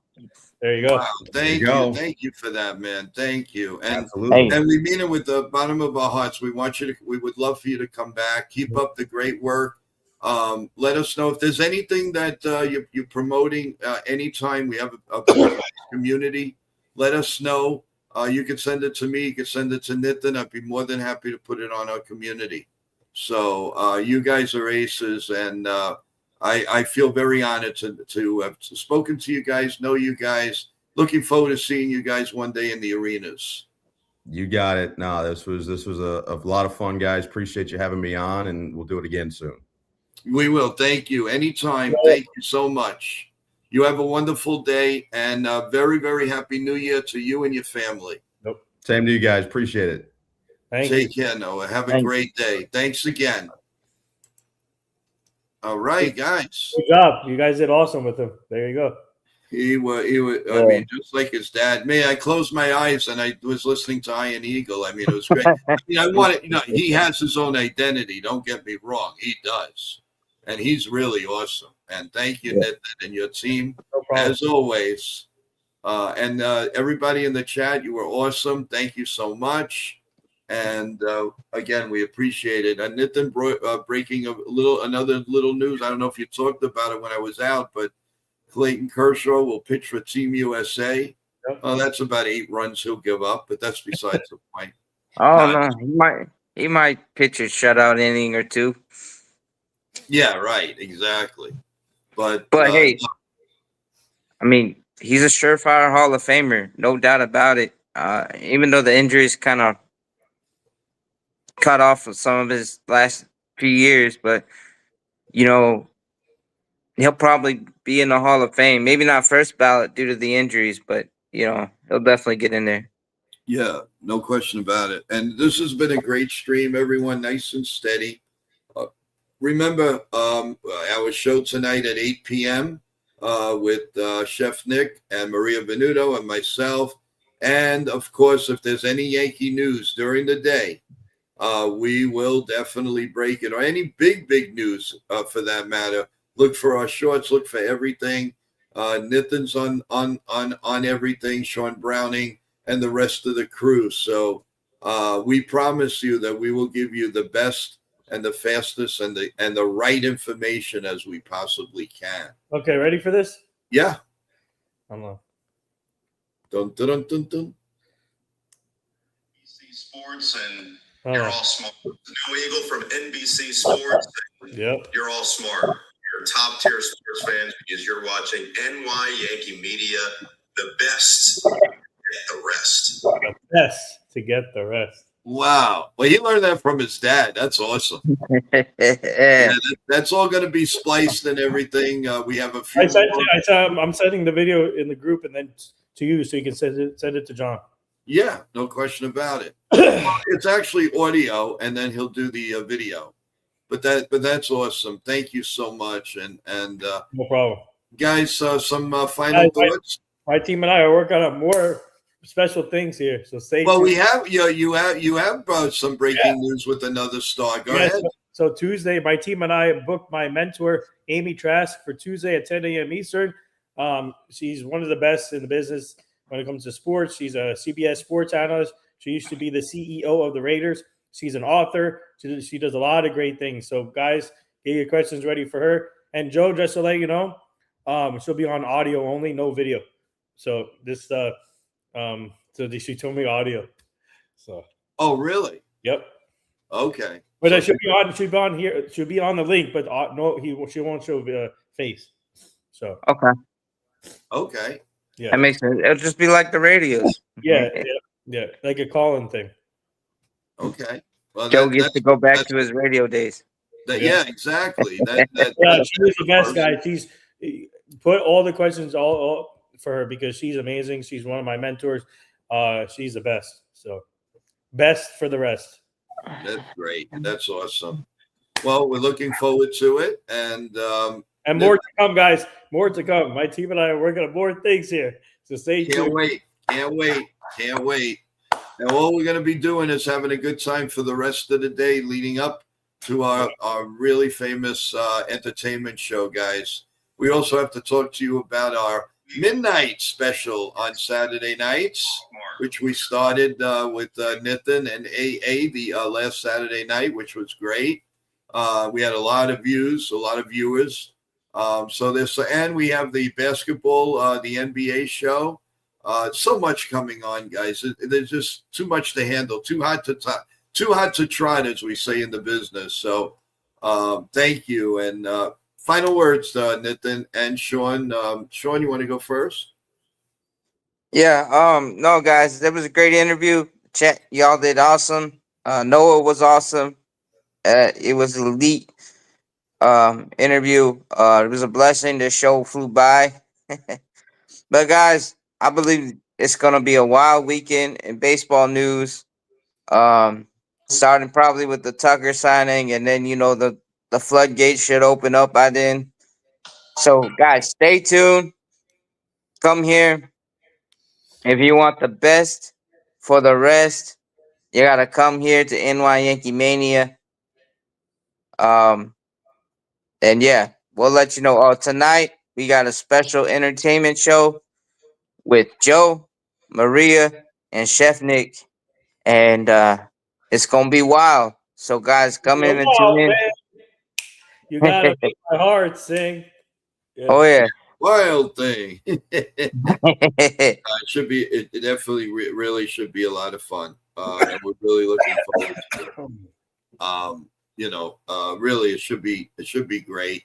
There you go. Wow, thank you for that, man. Thank you. And Absolutely. And we mean it with the bottom of our hearts. We would love for you to come back. Keep up the great work. Let us know if there's anything that you're promoting anytime we have a community. Let us know. You can send it to me. You can send it to Nitin. I'd be more than happy to put it on our community. So you guys are aces, and I feel very honored to have spoken to you guys, know you guys. Looking forward to seeing you guys one day in the arenas. You got it. No, this was a lot of fun, guys. Appreciate you having me on, and we'll do it again soon. We will. Thank you. Anytime. Thank you so much. You have a wonderful day, and very, very happy New Year to you and your family. Nope. Same to you guys. Appreciate it. Take care, Noah. Have a great day. Thanks again. All right, guys. Good job. You guys did awesome with him. There you go. He was. I mean, just like his dad. Man, I closed my eyes and I was listening to Iron Eagle. I mean, it was great. I mean, I want to, he has his own identity. Don't get me wrong. He does. And he's really awesome. And thank you, Nitin, and your team, as always. And everybody in the chat, you were awesome. Thank you so much. And again, we appreciate it. And Nitin breaking another little news. I don't know if you talked about it when I was out, but Clayton Kershaw will pitch for Team USA. Yep. That's about 8 runs he'll give up, but that's besides the point. Oh no, he might pitch a shutout inning or two. Yeah, right, exactly. But hey, I mean, he's a surefire Hall of Famer, no doubt about it. Even though the injuries kind of cut off of some of his last few years, but he'll probably be in the Hall of Fame. Maybe not first ballot due to the injuries, but he'll definitely get in there. Yeah, no question about it. And this has been a great stream, everyone. Nice and steady. Remember our show tonight at 8 p.m. With Chef Nick and Maria Venuto and myself. And, of course, if there's any Yankee news during the day, we will definitely break it. Or any big news, for that matter. Look for our shorts. Look for everything. Nitin's on everything. Sean Browning and the rest of the crew. So we promise you that we will give you the best and the fastest and the right information as we possibly can. Okay, ready for this? Yeah. I'm on. Dun, dun, dun, dun, dun. NBC Sports, and you're all smart. New Eagle from NBC Sports. Yep. You're all smart. You're top tier sports fans because you're watching NYYANKEE, the best to get the rest. The best to get the rest. Wow. Well, he learned that from his dad. That's awesome. Yeah, that's all going to be spliced and everything. We have a few. I'm sending the video in the group and then to you so you can send it to John. Yeah, no question about it. It's actually audio, and then he'll do the video. But that's awesome. Thank you so much. And no problem, guys. Some final thoughts. My team and I are working on more special things here. So stay tuned. We have you have some breaking news with another star. Go ahead. So Tuesday, my team and I booked my mentor Amy Trask for Tuesday at 10 a.m. Eastern. She's one of the best in the business when it comes to sports. She's a CBS sports analyst. She used to be the CEO of the Raiders. She's an author. She does a lot of great things. So, guys, get your questions ready for her. And Joe, just to let you know, she'll be on audio only, no video. So this, so she told me audio. So. Oh, really? Yep. Okay. But so she'll be on here. She'll be on the link, but she won't show face. So. Okay. Yeah. That makes sense. It'll just be like the radios. Yeah, like a call-in thing. Okay. Well, Joe gets to go back to his radio days. Yeah, exactly. She's the best guy. She's put all the questions all for her because she's amazing. She's one of my mentors. She's the best. So, best for the rest. That's great. That's awesome. Well, we're looking forward to it, and more to come, guys. More to come. My team and I are working on more things here. So stay tuned. Can't wait. And all we're going to be doing is having a good time for the rest of the day leading up to our really famous entertainment show, guys. We also have to talk to you about our midnight special on Saturday nights, which we started with Nitin and AA the last Saturday night, which was great. We had a lot of views, a lot of viewers. And we have the basketball, the NBA show. So much coming on, guys. There's just too much to handle. Too hot to trot, as we say in the business. So, thank you. And final words, Nitin and Sean. Sean, you want to go first? Yeah. No, guys, that was a great interview. Chat, y'all did awesome. Noah was awesome. It was an elite interview. It was a blessing. The show flew by. But guys, I believe it's gonna be a wild weekend in baseball news. Starting probably with the Tucker signing, and then the floodgates should open up by then. So guys, stay tuned. Come here if you want the best for the rest. You gotta come here to NYYANKEEMania. Um, and yeah, we'll let you know. Oh, tonight we got a special entertainment show with Joe, Maria, and Chef Nick, and it's gonna be wild. So guys, come in and tune Wow, in. man. You gotta make my heart sing. Yeah. Oh yeah. Wild thing. It should be. It definitely really should be a lot of fun, and we're really looking forward to it. Really, it should be great.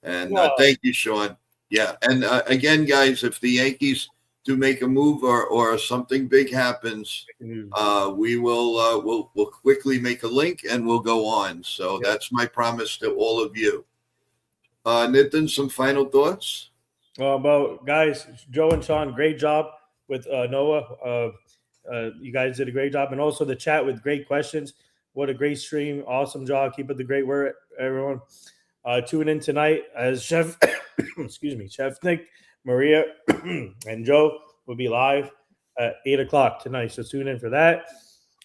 And Wow. thank you, Sean. Yeah, and again, guys, if the Yankees do make a move or something big happens, we will we'll quickly make a link and we'll go on. So that's my promise to all of you. Nitin, some final thoughts? About guys, Joe and Sean, great job with Noah. You guys did a great job, and also the chat with great questions. What a great stream! Awesome job. Keep up the great work, everyone. Tune in tonight as Chef, excuse me, Chef Nick, Maria, and Joe will be live at 8:00 tonight. So tune in for that.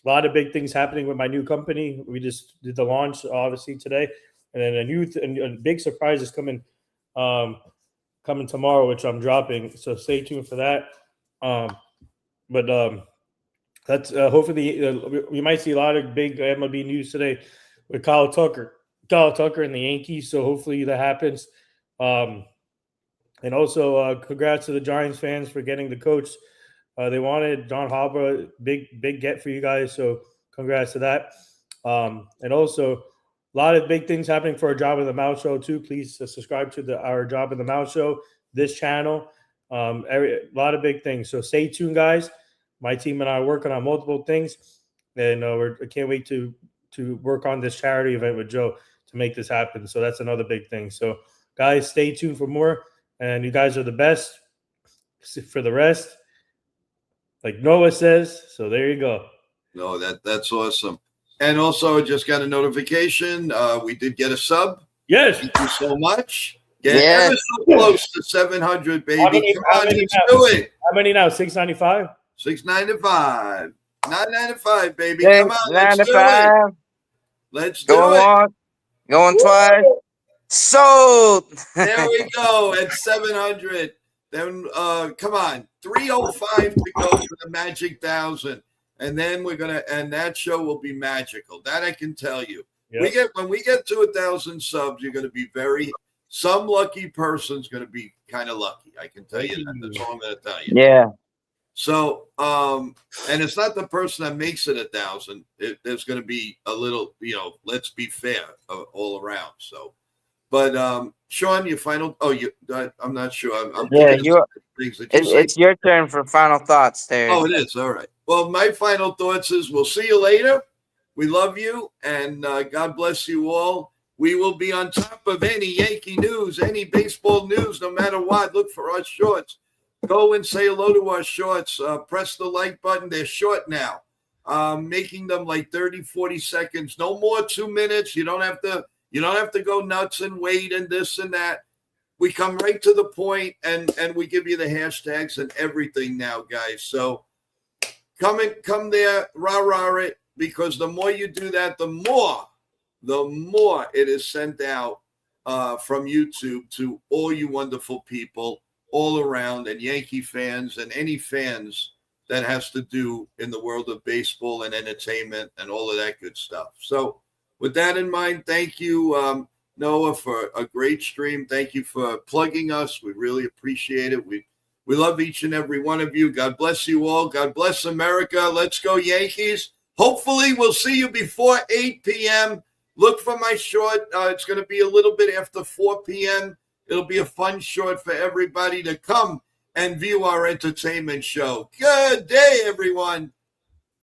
A lot of big things happening with my new company. We just did the launch obviously today, and then a big surprise is coming. Coming tomorrow, which I'm dropping. So stay tuned for that. That's hopefully we might see a lot of big MLB news today with Kyle Tucker and the Yankees. So hopefully that happens. And also congrats to the Giants fans for getting the coach they wanted. John Harbaugh, big get for you guys. So congrats to that. And also a lot of big things happening for our Job in the Mouth show too. Please subscribe to our Job in the Mouth show, this channel. A lot of big things. So stay tuned, guys. My team and I are working on multiple things, and I can't wait to work on this charity event with Joe to make this happen. So that's another big thing. So guys, stay tuned for more. And you guys are the best for the rest, like Noah says. So there you go. No, that's awesome. And also, just got a notification. We did get a sub. Yes. Thank you so much. Get ever so close to 700, baby. Come on, let's do it. How many now? 695? 695. 995, baby. Come on, let's do it. Let's do it. Going twice. Sold. There we go at 700. Then come on, 305 to go for the magic 1,000. And then and that show will be magical. That I can tell you. Yep. When we get to 1,000 subs, you're going to be some lucky person's going to be kind of lucky. I can tell you that. That's all I'm going to tell you. Yeah. So, and it's not the person that makes it 1,000. There's going to be a little, let's be fair all around. So, but Sean, your final. I'm not sure. I'm it's your turn for final thoughts there. Oh, it is. All right. Well, my final thoughts is we'll see you later. We love you, and God bless you all. We will be on top of any Yankee news, any baseball news, no matter what. Look for our shorts. Go and say hello to our shorts. Press the like button. They're short now. Making them like 30, 40 seconds. No more 2 minutes. You don't have to go nuts and wait and this and that. We come right to the point, and we give you the hashtags and everything now, guys. So come there, rah it, because the more you do that, the more it is sent out from YouTube to all you wonderful people all around, and Yankee fans and any fans that has to do in the world of baseball and entertainment and all of that good stuff. So with that in mind, thank you, Noah, for a great stream. Thank you for plugging us. We really appreciate it. We love each and every one of you. God bless you all. God bless America. Let's go Yankees. Hopefully we'll see you before 8 p.m. Look for my short. It's going to be a little bit after 4 p.m. It'll be a fun short for everybody to come and view our entertainment show. Good day, everyone.